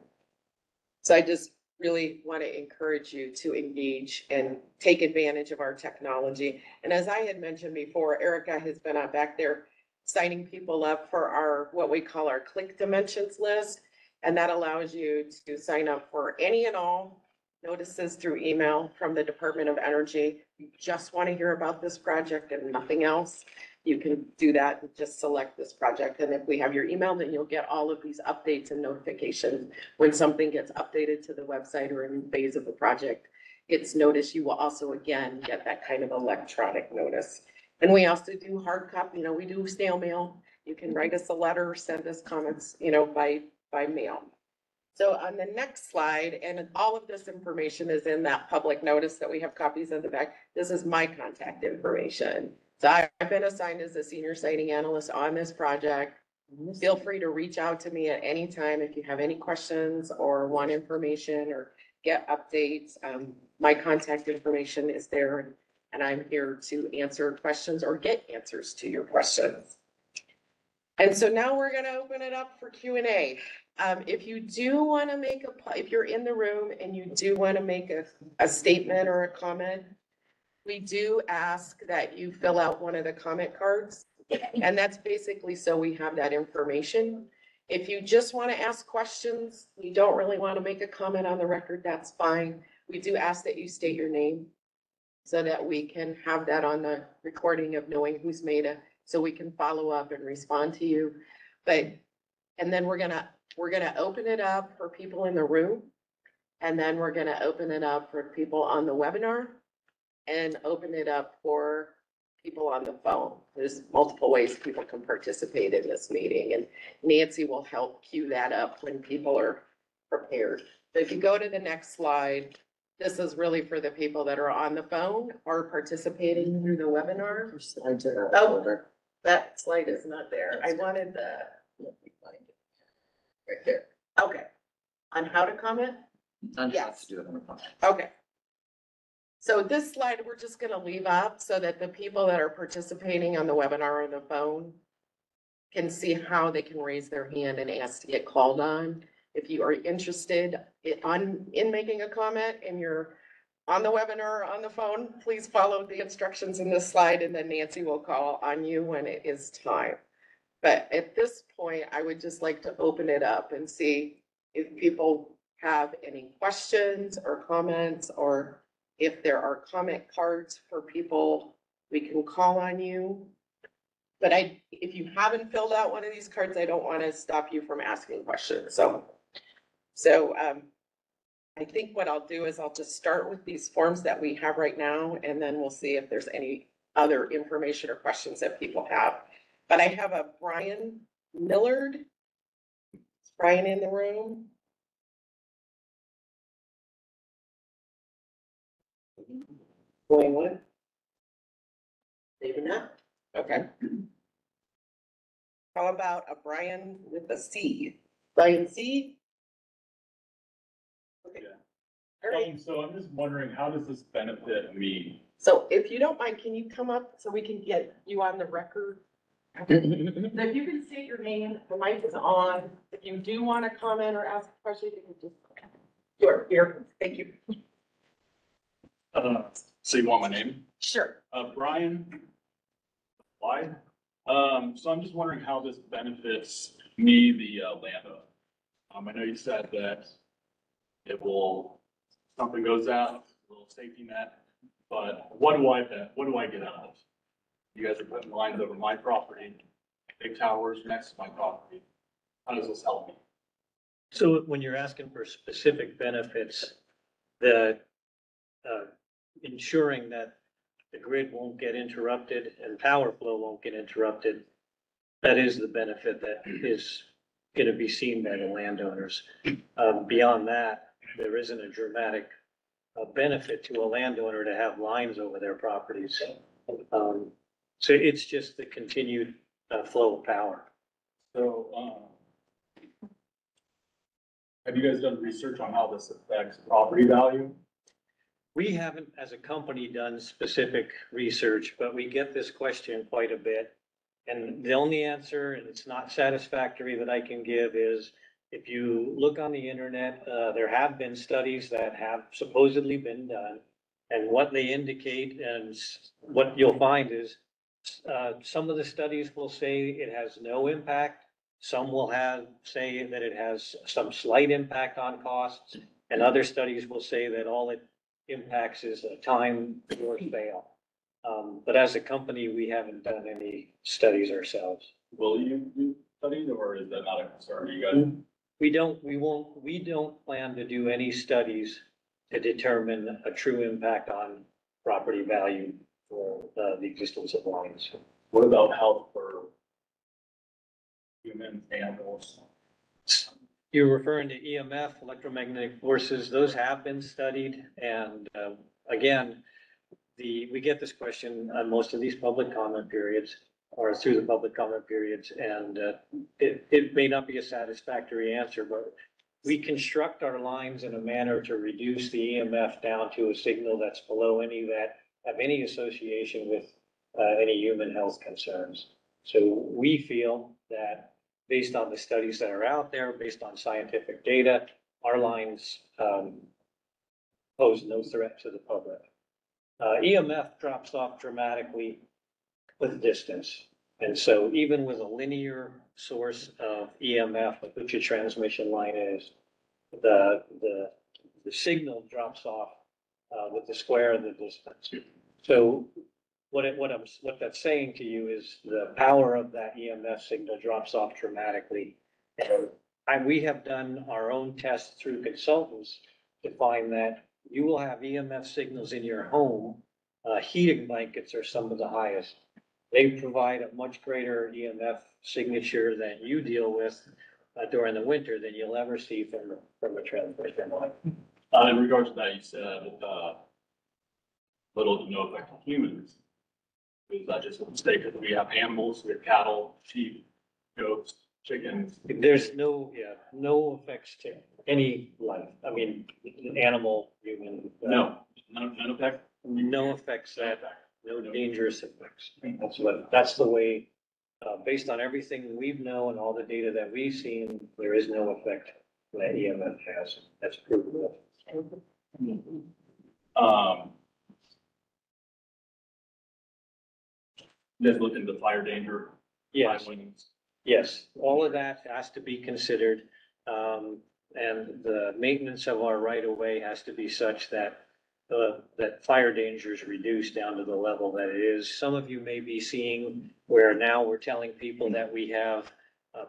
So I just really want to encourage you to engage and take advantage of our technology. And as I had mentioned before, Erica has been back there signing people up for our, what we call our click dimensions list. And that allows you to sign up for any and all notices through email from the Department of Energy. You just want to hear about this project and nothing else. You can do that and just select this project. And if we have your email, then you'll get all of these updates and notifications when something gets updated to the website or a new phase of the project. It's notice. You will also, again, get that kind of electronic notice. And we also do hard copy, we do snail mail. You can write us a letter, send us comments, by mail. So on the next slide, and all of this information is in that public notice that we have copies in the back. This is my contact information. So I've been assigned as a senior siting analyst on this project. Feel free to reach out to me at any time if you have any questions or want information or get updates. My contact information is there and I'm here to answer questions or get answers to your questions. And so now we're gonna open it up for Q&A. If you do want to if you're in the room and you do want to make a statement or a comment, we do ask that you fill out one of the comment cards. And that's basically so we have that information. If you just want to ask questions, you don't really want to make a comment on the record, that's fine. We do ask that you state your name so that we can have that on the recording of knowing who's made it, so we can follow up and respond to you. And then we're gonna open it up for people in the room. And then we're gonna open it up for people on the webinar and open it up for people on the phone. There's multiple ways people can participate in this meeting, and Nancy will help cue that up when people are prepared. So if you go to the next slide, this is really for the people that are on the phone or participating through the webinar. Oh, that slide is not there. I wanted the, let me find it. Right there. Okay. On how to comment? Yes. To do it on the phone. Okay. So this slide, we're just gonna leave up so that the people that are participating on the webinar or the phone can see how they can raise their hand and ask to get called on. If you are interested in making a comment and you're on the webinar or on the phone, please follow the instructions in this slide and then Nancy will call on you when it is time. But at this point, I would just like to open it up and see if people have any questions or comments, or if there are comment cards for people, we can call on you. But if you haven't filled out one of these cards, I don't want to stop you from asking questions. So I think what I'll do is I'll just start with these forms that we have right now, and then we'll see if there's any other information or questions that people have. But I have a Brian Millard. Is Brian in the room? Going what? Maybe not. Okay. How about a Brian with a C? Brian C? Okay. All right. So I'm just wondering, how does this benefit me? So if you don't mind, can you come up so we can get you on the record? If you can state your name, the mic is on. If you do want to comment or ask a question, you can just. Sure, here, thank you. So you want my name? Sure. Brian. Why? So I'm just wondering how this benefits me, the landowner. I know you said that it will, something goes out, a little safety net, but what do I get out of it? You guys are putting lines over my property, big towers next to my property. How does this help me? So when you're asking for specific benefits, the ensuring that the grid won't get interrupted and power flow won't get interrupted, that is the benefit that is going to be seen by the landowners. Beyond that, there isn't a dramatic benefit to a landowner to have lines over their properties. So it's just the continued flow of power. So, have you guys done research on how this affects property value? We haven't, as a company, done specific research, but we get this question quite a bit. And the only answer, and it's not satisfactory, that I can give is, if you look on the internet, there have been studies that have supposedly been done. And what they indicate and what you'll find is, some of the studies will say it has no impact. Some will say that it has some slight impact on costs. And other studies will say that all it impacts is a time or fail. But as a company, we haven't done any studies ourselves. Will you do studies, or is that not a concern? You guys? We don't plan to do any studies to determine a true impact on property value for the existence of lines. What about health for humans, animals? You're referring to EMF, electromagnetic forces, those have been studied, and again, we get this question on most of these public comment periods, or through the public comment periods, and it may not be a satisfactory answer, but we construct our lines in a manner to reduce the EMF down to a signal that's below any that have any association with any human health concerns. So we feel that based on the studies that are out there, based on scientific data, our lines pose no threat to the public. EMF drops off dramatically with distance. And so even with a linear source of EMF, which a transmission line is, the signal drops off with the square of the distance. So what that's saying to you is the power of that EMF signal drops off dramatically. And we have done our own tests through consultants to find that you will have EMF signals in your home. Heating blankets are some of the highest. They provide a much greater EMF signature that you deal with during the winter than you'll ever see from a transmission line. In regards to that, you said little to no effect on humans. Is that just a mistake? Because we have animals, we have cattle, sheep, goats, chickens. There's no effects to any life. I mean, animal, human. None effect? No effects no dangerous effects. That's the way, based on everything we've known and all the data that we've seen, there is no effect that EMF has. That's proven. You guys look into fire danger? Yes. Fire winds? Yes, all of that has to be considered. And the maintenance of our right of way has to be such that that fire danger is reduced down to the level that it is. Some of you may be seeing where now we're telling people that we have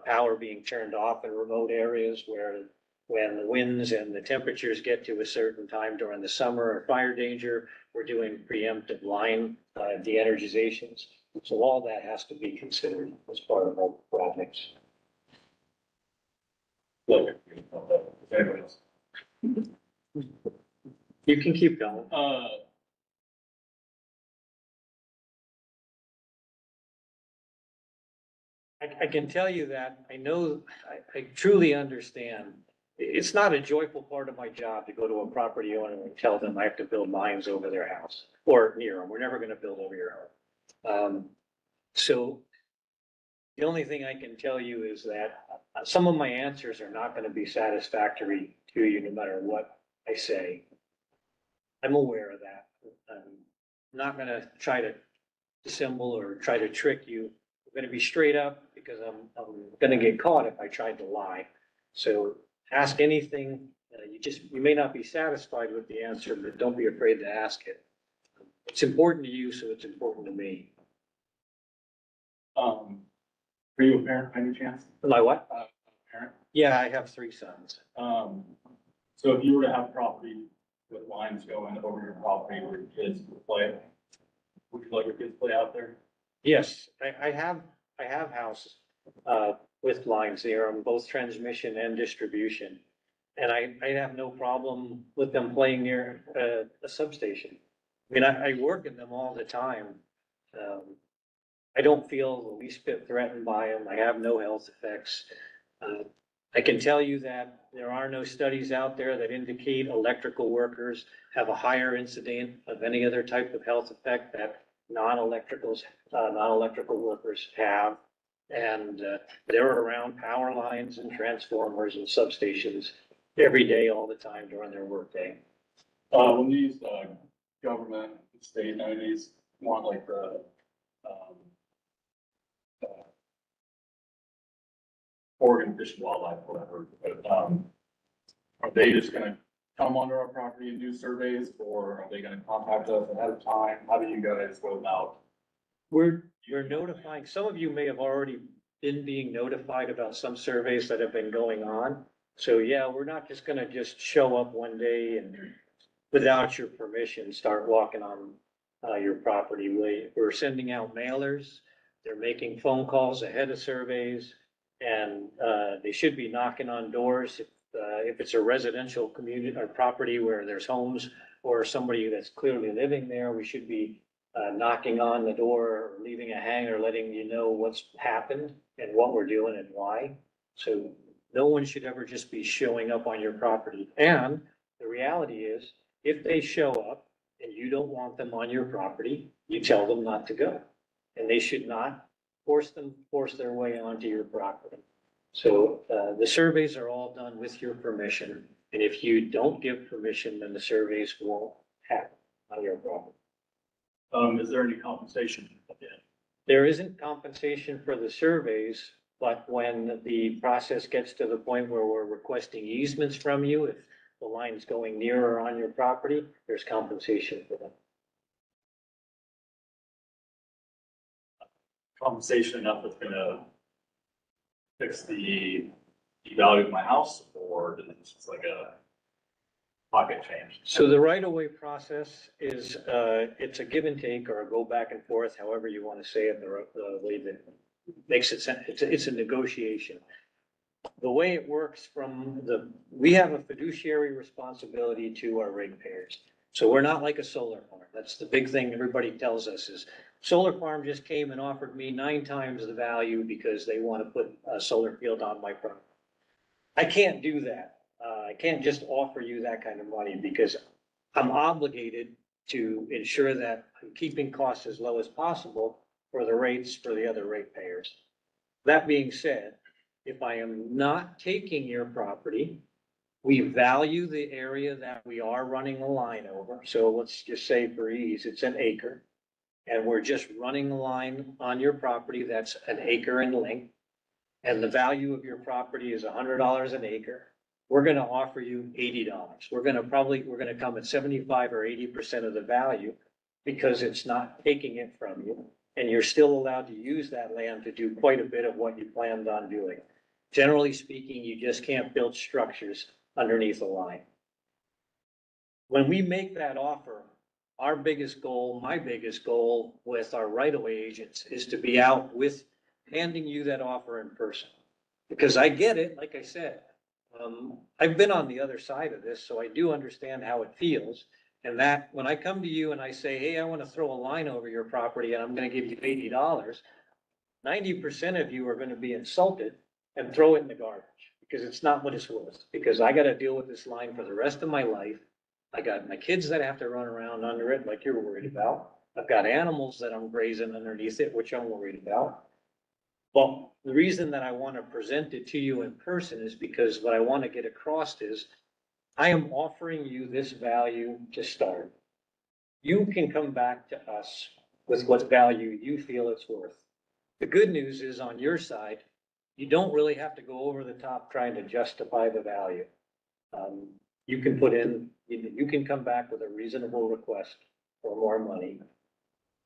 power being turned off in remote areas where when the winds and the temperatures get to a certain time during the summer or fire danger, we're doing preemptive line de-energizations. So all that has to be considered as part of our projects. You can keep going. I can tell you that I know, I truly understand. It's not a joyful part of my job to go to a property owner and tell them I have to build lines over their house or near them. We're never going to build over your home. So the only thing I can tell you is that some of my answers are not going to be satisfactory to you no matter what I say. I'm aware of that. I'm not going to try to dissemble or try to trick you. I'm going to be straight up because I'm going to get caught if I tried to lie. So ask anything. You may not be satisfied with the answer, but don't be afraid to ask it. It's important to you, so it's important to me. Are you a parent by any chance? My what? Parent? Yeah, I have 3 sons. So if you were to have property with lines going over your property where your kids play, would you let your kids play out there? Yes, I have houses with lines there on both transmission and distribution. And I have no problem with them playing near a substation. I mean, I work in them all the time. I don't feel the least bit threatened by them. I have no health effects. I can tell you that there are no studies out there that indicate electrical workers have a higher incidence of any other type of health effect that non-electrical workers have. And they're around power lines and transformers and substations every day, all the time during their workday. When these, government, state entities want like the, Oregon Fish and Wildlife, whatever, but, are they just gonna come onto our property and do surveys, or are they gonna contact us ahead of time? How do you guys go about? We're notifying, some of you may have already been being notified about some surveys that have been going on. So yeah, we're not just gonna just show up one day and without your permission, start walking on your property. We're sending out mailers. They're making phone calls ahead of surveys. And they should be knocking on doors. If it's a residential community or property where there's homes or somebody that's clearly living there, we should be knocking on the door or leaving a hanger, letting you know what's happened and what we're doing and why. So no one should ever just be showing up on your property. And the reality is, if they show up and you don't want them on your property, you tell them not to go. And they should not force their way onto your property. So the surveys are all done with your permission. And if you don't give permission, then the surveys won't happen on your property. Is there any compensation? There isn't compensation for the surveys, but when the process gets to the point where we're requesting easements from you, if the line's going near or on your property, there's compensation for them. Compensation enough that's gonna fix the value of my house, or is it just like a pocket change? So the right-of-way process is, it's a give and take or a go back and forth, however you want to say it, the way that makes it sense. It's a negotiation. The way it works we have a fiduciary responsibility to our ratepayers. So we're not like a solar farm. That's the big thing everybody tells us is solar farm just came and offered me 9 times the value because they want to put a solar field on my property. I can't do that. I can't just offer you that kind of money because I'm obligated to ensure that I'm keeping costs as low as possible for the rates for the other ratepayers. That being said, if I am not taking your property, we value the area that we are running a line over. So let's just say for ease, it's an acre. And we're just running a line on your property that's an acre in length. And the value of your property is $100 an acre. We're gonna offer you $80. We're gonna come at 75 or 80% of the value because it's not taking it from you. And you're still allowed to use that land to do quite a bit of what you planned on doing. Generally speaking, you just can't build structures underneath a line. When we make that offer, our biggest goal, my biggest goal with our right-of-way agents is to be out with handing you that offer in person. Because I get it, like I said, I've been on the other side of this, so I do understand how it feels. And that when I come to you and I say, hey, I want to throw a line over your property and I'm going to give you $80, 90% of you are going to be insulted and throw it in the garbage because it's not what it's worth. Because I got to deal with this line for the rest of my life. I got my kids that have to run around under it like you're worried about. I've got animals that I'm grazing underneath it, which I'm worried about. Well, the reason that I want to present it to you in person is because what I want to get across is I am offering you this value to start. You can come back to us with what value you feel it's worth. The good news is on your side, you don't really have to go over the top trying to justify the value. You can you can come back with a reasonable request for more money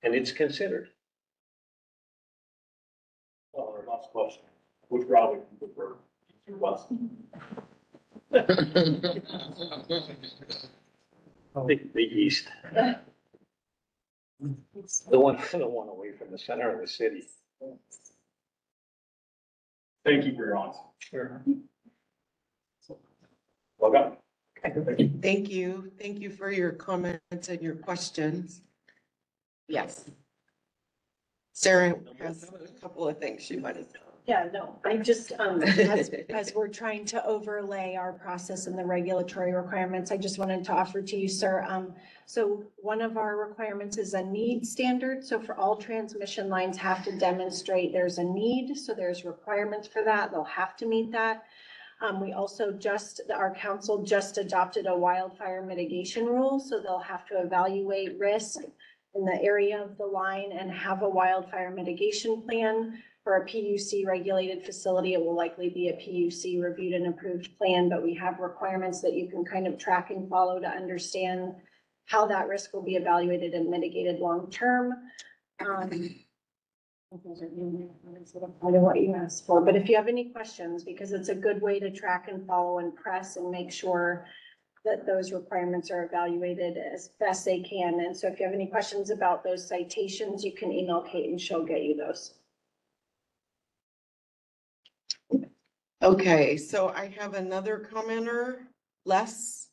and it's considered. Well, our last question, which route would you prefer? East or west? The east. The one away from the center of the city. Thank you for your honesty. Sure. Well done. Thank you. Thank you for your comments and your questions. Yes. Sarah has a couple of things she wanted to know. Yeah, no, I just, as we're trying to overlay our process and the regulatory requirements, I just wanted to offer to you, sir. So one of our requirements is a need standard. So for all transmission lines have to demonstrate there's a need. So there's requirements for that. They'll have to meet that. We also our council just adopted a wildfire mitigation rule. So they'll have to evaluate risk in the area of the line and have a wildfire mitigation plan. For a PUC regulated facility, it will likely be a PUC reviewed and approved plan, but we have requirements that you can kind of track and follow to understand how that risk will be evaluated and mitigated long-term. I know what you asked for, but if you have any questions, because it's a good way to track and follow and press and make sure that those requirements are evaluated as best they can. And so if you have any questions about those citations, you can email Kate and she'll get you those. Okay, so I have another commenter, Les.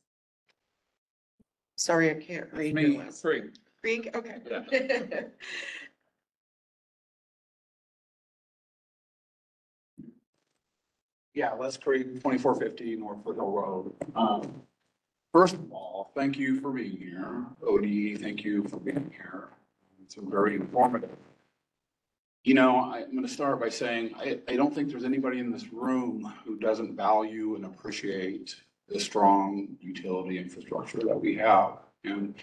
Sorry, I can't read your Me, last. free. Krieg, okay. Yeah. Yeah, Les Creek, 2450 North Foothill Road. First of all, thank you for being here. ODE, thank you for being here. It's very informative. You know, I'm going to start by saying I don't think there's anybody in this room who doesn't value and appreciate the strong utility infrastructure that we have. And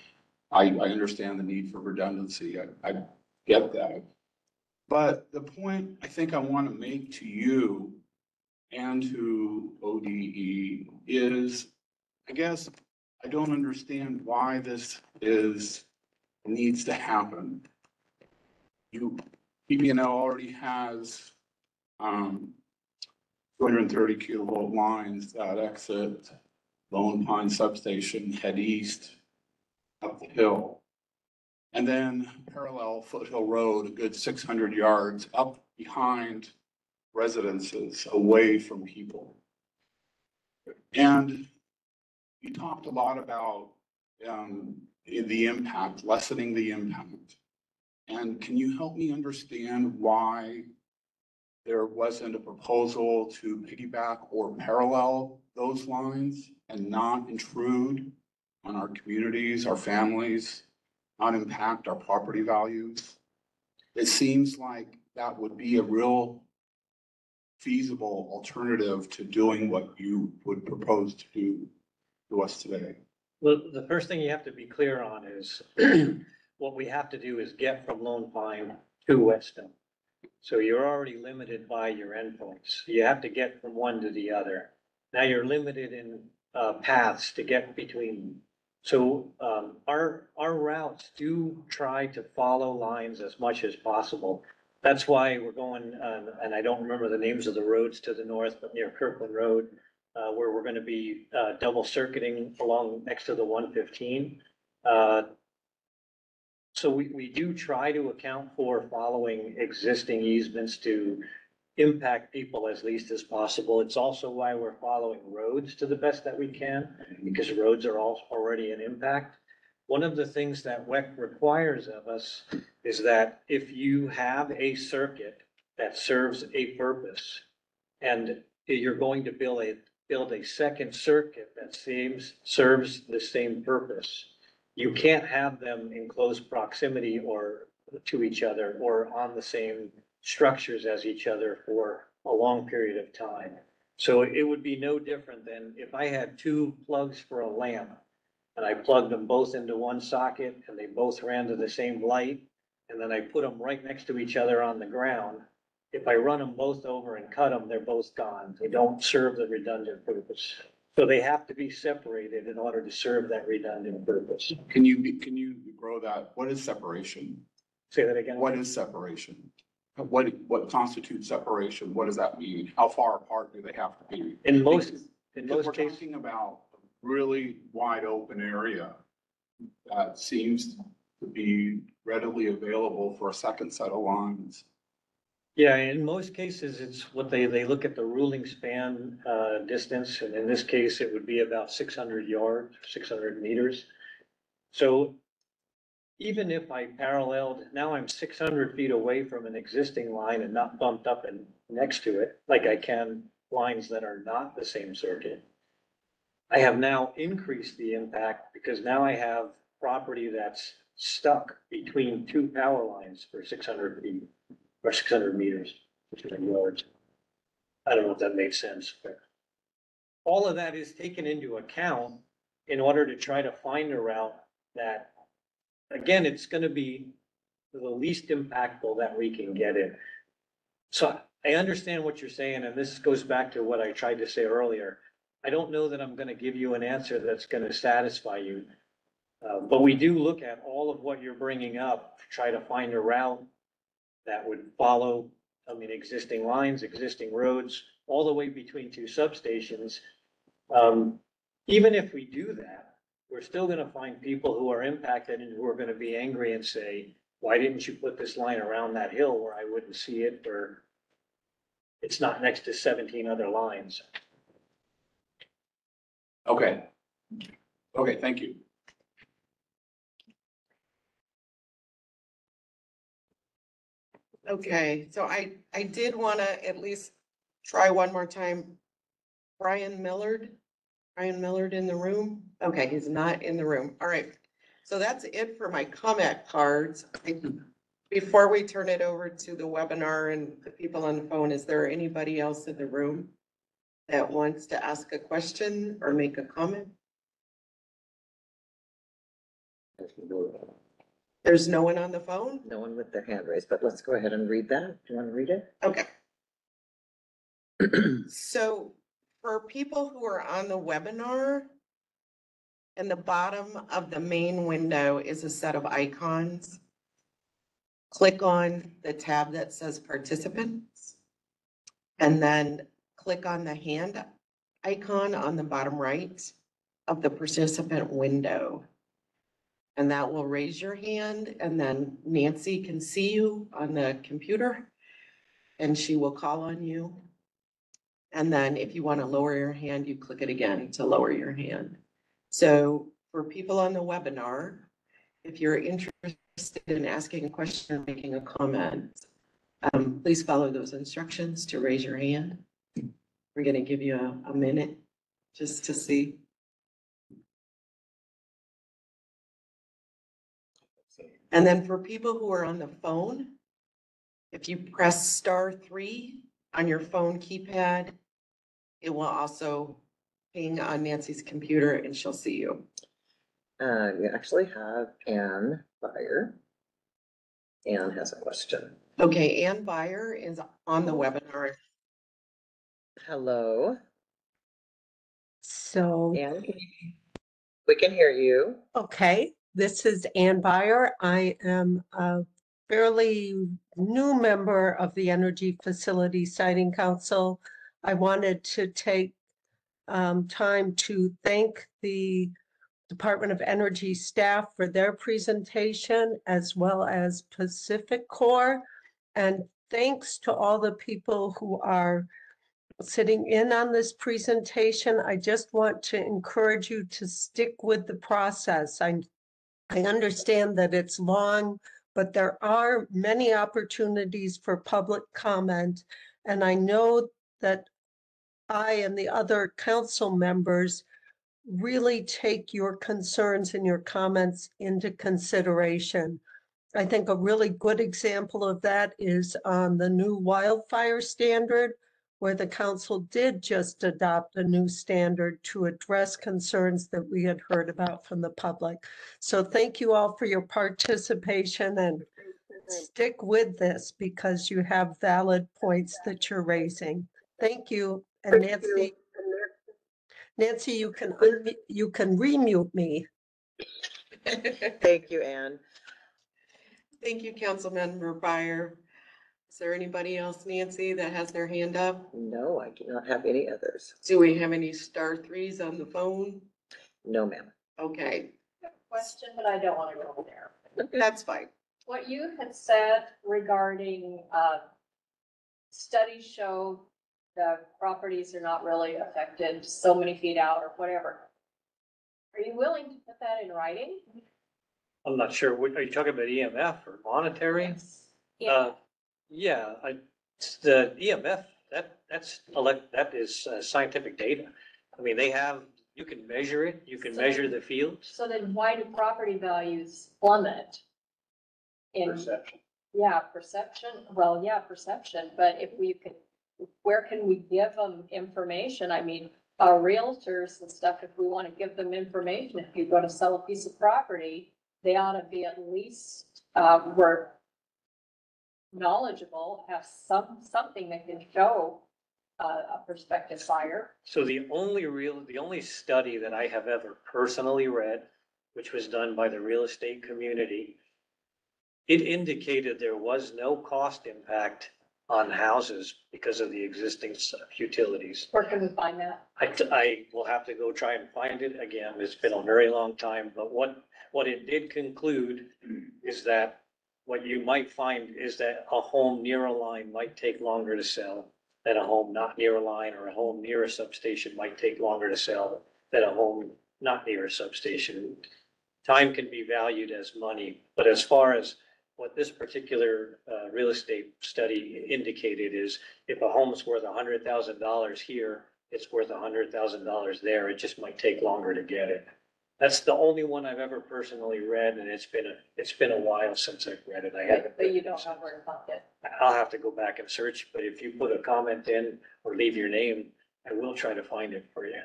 I understand the need for redundancy. I get that. But the point I think I want to make to you and to ODE is, I guess, I don't understand why this needs to happen. PBNL already has 230 kilovolt lines that exit Lone Pine substation, head east up the hill. And then parallel Foothill Road, a good 600 yards up behind residences, away from people. And you talked a lot about the impact, lessening the impact. And can you help me understand why there wasn't a proposal to piggyback or parallel those lines and not intrude on our communities, our families, not impact our property values? It seems like that would be a real feasible alternative to doing what you would propose to do to us today. Well, the first thing you have to be clear on is what we have to do is get from Lone Pine to Whetstone. So you're already limited by your endpoints. You have to get from one to the other. Now you're limited in paths to get between. So our routes do try to follow lines as much as possible. That's why we're going, and I don't remember the names of the roads to the north, but near Kirkland Road, where we're going to be double circuiting along next to the 115. So we do try to account for following existing easements to impact people as least as possible. It's also why we're following roads to the best that we can, because roads are already an impact. One of the things that WEC requires of us is that if you have a circuit that serves a purpose and you're going to build a second circuit that serves the same purpose, you can't have them in close proximity or to each other or on the same structures as each other for a long period of time. So it would be no different than if I had two plugs for a lamp and I plugged them both into one socket and they both ran to the same light, and then I put them right next to each other on the ground. If I run them both over and cut them, they're both gone. They don't serve the redundant purpose. So they have to be separated in order to serve that redundant purpose. Can you grow that? What is separation? Say that again. What is separation? What constitutes separation? What does that mean? How far apart do they have to be? In most Because we're cases, talking about a really wide open area that seems to be readily available for a second set of lines. yeah, in most cases, it's what they look at the ruling span distance, and in this case, it would be about 600 yards, 600 meters. So even if I paralleled, now I'm 600 feet away from an existing line and not bumped up and next to it, like I can lines that are not the same circuit. I have now increased the impact because now I have property that's stuck between two power lines for 600 feet or 600 meters, 600 yards. I don't know if that makes sense, but all of that is taken into account in order to try to find a route that, again, it's gonna be the least impactful that we can get in. So I understand what you're saying, and this goes back to what I tried to say earlier. I don't know that I'm gonna give you an answer that's gonna satisfy you. But we do look at all of what you're bringing up, to try to find a route that would follow, existing lines, existing roads, all the way between two substations. Even if we do that, we're still gonna find people who are impacted and who are gonna be angry and say, why didn't you put this line around that hill where I wouldn't see it, or it's not next to 17 other lines? Okay. Okay, thank you. Okay, so I did want to at least try one more time. Brian Millard in the room? Okay, he's not in the room. All right. So that's it for my comment cards. Before we turn it over to the webinar and the people on the phone, is there anybody else in the room that wants to ask a question or make a comment? There's no one on the phone? No one with their hand raised, but let's go ahead and read that. Do you want to read it? Okay. So for people who are on the webinar, in the bottom of the main window is a set of icons. Click on the tab that says participants, and then click on the hand icon on the bottom right of the participant window. And that will raise your hand, and then Nancy can see you on the computer and she will call on you. And then if you want to lower your hand, you click it again to lower your hand. So for people on the webinar, if you're interested in asking a question or making a comment, please follow those instructions to raise your hand. We're going to give you a minute just to see. And then for people who are on the phone, if you press *3 on your phone keypad, it will also ping on Nancy's computer and she'll see you. We actually have Ann Byer. Ann has a question. Okay, Ann Byer is on the webinar. Hello, So, Ann. We can hear you. okay, this is Ann Byer. I am a fairly new member of the Energy Facility Siting Council. I wanted to take time to thank the Department of Energy staff for their presentation, as well as Pacific Corps. And thanks to all the people who are sitting in on this presentation. I just want to encourage you to stick with the process. I understand that it's long, but there are many opportunities for public comment. And I know that I and the other council members really take your concerns and your comments into consideration. I think a really good example of that is on the new wildfire standard, where the council did just adopt a new standard to address concerns that we had heard about from the public. So thank you all for your participation, and stick with this because you have valid points that you're raising. Thank you. And Nancy, you can remute me. Thank you, Ann. Thank you, Councilmember Byer. Is there anybody else, Nancy, that has their hand up? No, I do not have any others. Do we have any *3s on the phone? No, ma'am. Okay, Question, but I don't want to go there. that's fine. What you had said regarding, studies show the properties are not really affected so many feet out or whatever. Are you willing to put that in writing? I'm not sure, are you talking about EMF or monetary? Yeah, Yeah, the EMF, that is scientific data. I mean, you can measure it, you can So- measure the fields. so then why do property values plummet? In, Perception. yeah, perception, well, yeah, perception, but if we could, where can we give them information? I mean, our realtors and stuff, if we want to give them information, if you're gonna sell a piece of property, they ought to be at least, we're knowledgeable, have something that can show a prospective buyer. So the only study that I have ever personally read, which was done by the real estate community, it indicated there was no cost impact on houses because of the existing utilities. Where can we find that? I will have to go try and find it again. It's been a very long time, but what it did conclude is that what you might find is that a home near a line might take longer to sell than a home not near a line, or a home near a substation might take longer to sell than a home not near a substation. Time can be valued as money, but as far as what this particular real estate study indicated is, if a home's worth $100,000 here, it's worth $100,000 there. It just might take longer to get it. That's the only one I've ever personally read, and it's been a while since I've read it. I haven't. But you don't know where to find it. I'll have to go back and search, but if you put a comment in or leave your name, I will try to find it for you.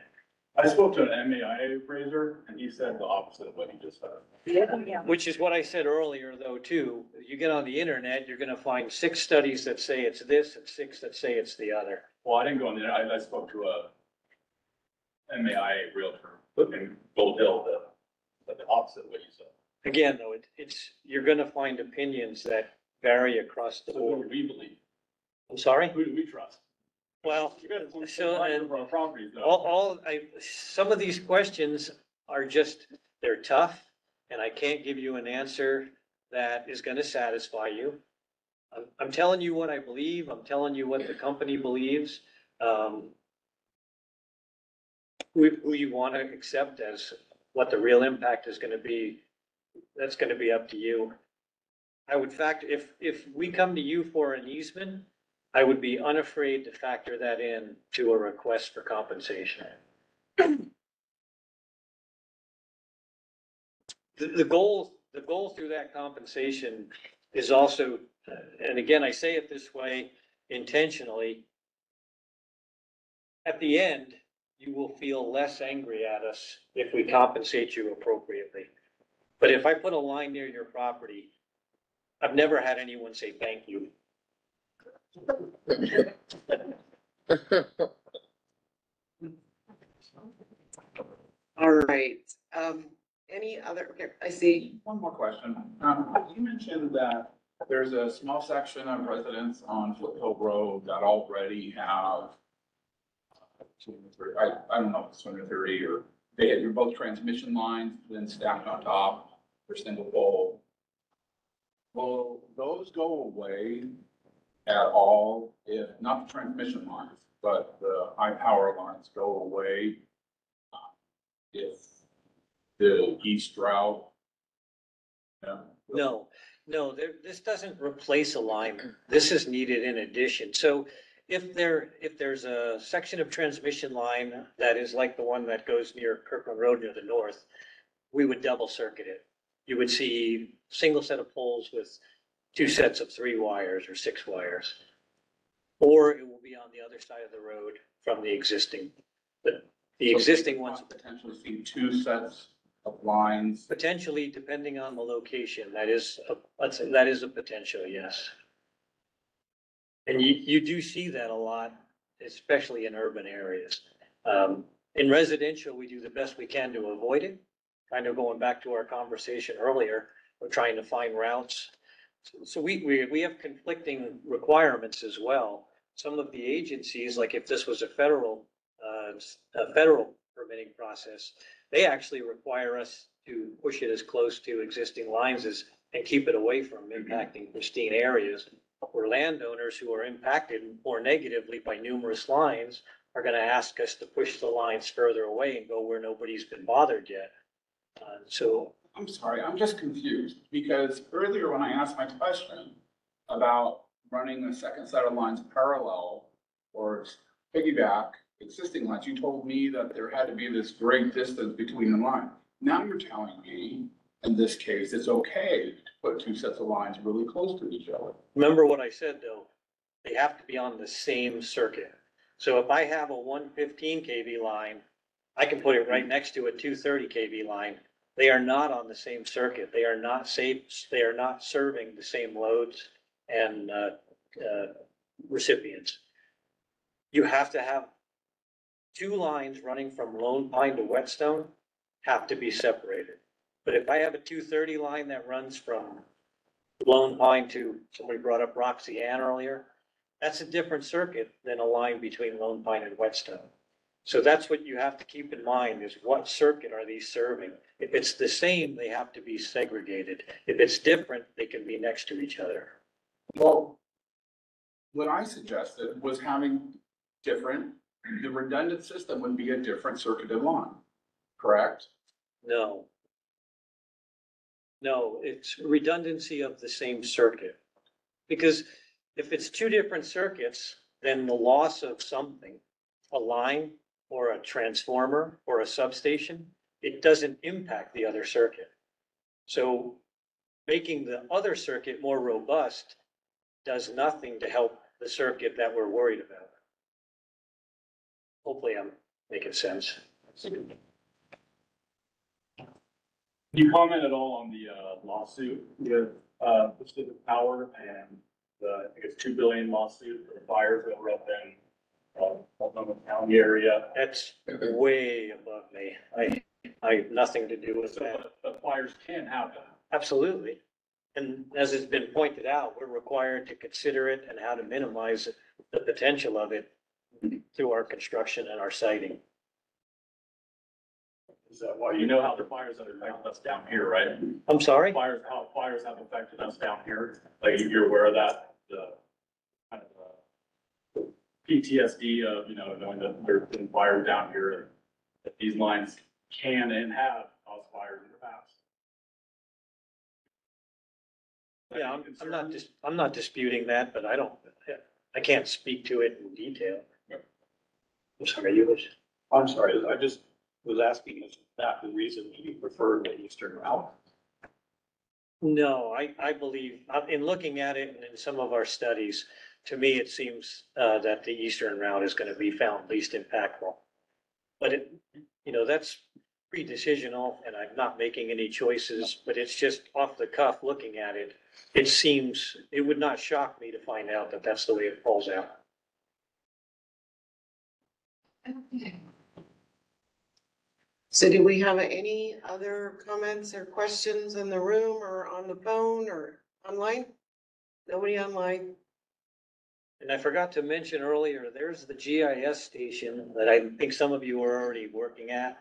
I spoke to an MAI appraiser and he said the opposite of what you just said. Yeah. Which is what I said earlier, though, too. You get on the internet, you're gonna find 6 studies that say it's this and 6 that say it's the other. Well, I didn't go on there. I spoke to a MAI realtor in Gold Hill, the opposite of what you said. Again, though, you're gonna find opinions that vary across the So who do board. we believe? I'm sorry? Who do we trust? Well, You guys so, fight and over our properties though. some of these questions are just, they're tough, and I can't give you an answer that is gonna satisfy you. I'm telling you what I believe, I'm telling you what the company believes. Who you want to accept as what the real impact is gonna be, that's gonna be up to you. I would if we come to you for an easement, I would be unafraid to factor that in to a request for compensation. The goal through that compensation is also, and again, I say it this way intentionally, at the end, you will feel less angry at us if we compensate you appropriately. But if I put a line near your property, I've never had anyone say thank you. All right, any other, okay, I see, One more question. You mentioned that there's a small section of residents on Foothill Road that already have I don't know if it's 20 or 30, or you're both transmission lines, then stacked on top, or single pole. Will those go away at all if, not the transmission lines, but the high power lines go away? If the east drought? No, this doesn't replace a line. This is needed in addition. So if there's a section of transmission line that is like the one that goes near Kirkland Road near the north, we would double circuit it. You would see single set of poles with 2 sets of 3 wires or 6 wires. Or it will be on the other side of the road from the existing, the existing ones. Potentially see 2 sets of lines. Potentially, depending on the location, that is a potential, yes. And you do see that a lot, especially in urban areas. In residential, we do the best we can to avoid it. Kind of going back to our conversation earlier, we're trying to find routes. So we have conflicting requirements as well. Some of the agencies, like if this was a federal permitting process, they actually require us to push it as close to existing lines as, and keep it away from impacting pristine areas. Where landowners who are impacted more negatively by numerous lines are gonna ask us to push the lines further away and go where nobody's been bothered yet. So I'm sorry, I'm just confused, because earlier when I asked my question about running a second set of lines parallel or piggyback existing lines, you told me that there had to be this great distance between the lines. Now you're telling me, in this case, it's okay to put two sets of lines really close to each other. Remember what I said though, they have to be on the same circuit. So if I have a 115 kV line, I can put it right next to a 230 kV line. They are not on the same circuit. They are not safe. They are not serving the same loads and recipients. You have to have two lines running from Lone Pine to Whetstone have to be separated. But if I have a 230 line that runs from Lone Pine to, somebody brought up Roxy Ann earlier, that's a different circuit than a line between Lone Pine and Whetstone. So that's what you have to keep in mind, is what circuit are these serving? If it's the same, they have to be segregated. If it's different, they can be next to each other. Well, what I suggested was having different, the redundant system would be a different circuited line, correct? No. No, it's redundancy of the same circuit. Because if it's two different circuits, then the loss of something, a line or a transformer or a substation, it doesn't impact the other circuit. So making the other circuit more robust does nothing to help the circuit that we're worried about. Hopefully I'm making sense. Can you comment at all on the lawsuit with Pacific Power and the, I think it's 2 billion lawsuit for the fires that were up in Multnomah County area? That's way above me. I have nothing to do with that. But fires can happen. Absolutely. And as has been pointed out, we're required to consider it and how to minimize the potential of it through our construction and our siting. Is that why, you know how the fires have affected us down here, right? I'm sorry? How fires have affected us down here, like you're aware of that, the kind of PTSD of, you know, knowing that there's been fires down here, that these lines can and have caused fires in the past. Yeah, I'm not disputing that, but I can't speak to it in detail. I'm sorry, you was. I'm sorry, I just was asking, is that the reason you prefer the eastern route? No, I believe, in looking at it and in some of our studies, to me, it seems that the eastern route is going to be found least impactful. But it, you know, that's pre-decisional and I'm not making any choices, but it's just off the cuff looking at it. It seems, it would not shock me to find out that that's the way it falls out. So do we have any other comments or questions in the room or on the phone or online? Nobody online? And I forgot to mention earlier, there's the GIS station that I think some of you are already working at.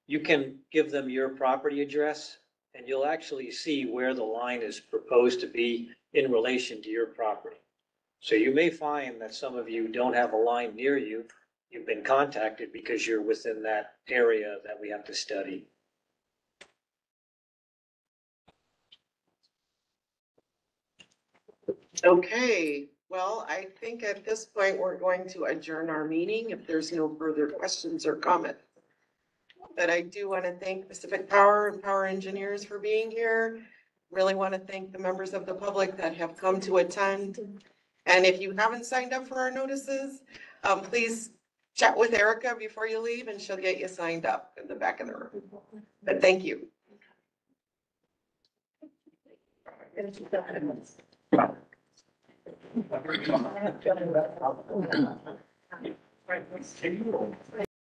You can give them your property address and you'll actually see where the line is proposed to be in relation to your property. So you may find that some of you don't have a line near you. You've been contacted because you're within that area that we have to study. Okay, well, I think at this point, we're going to adjourn our meeting if there's no further questions or comments. But I do want to thank Pacific Power and Power Engineers for being here. Really want to thank the members of the public that have come to attend. And if you haven't signed up for our notices, please chat with Erica before you leave and she'll get you signed up in the back of the room. But thank you.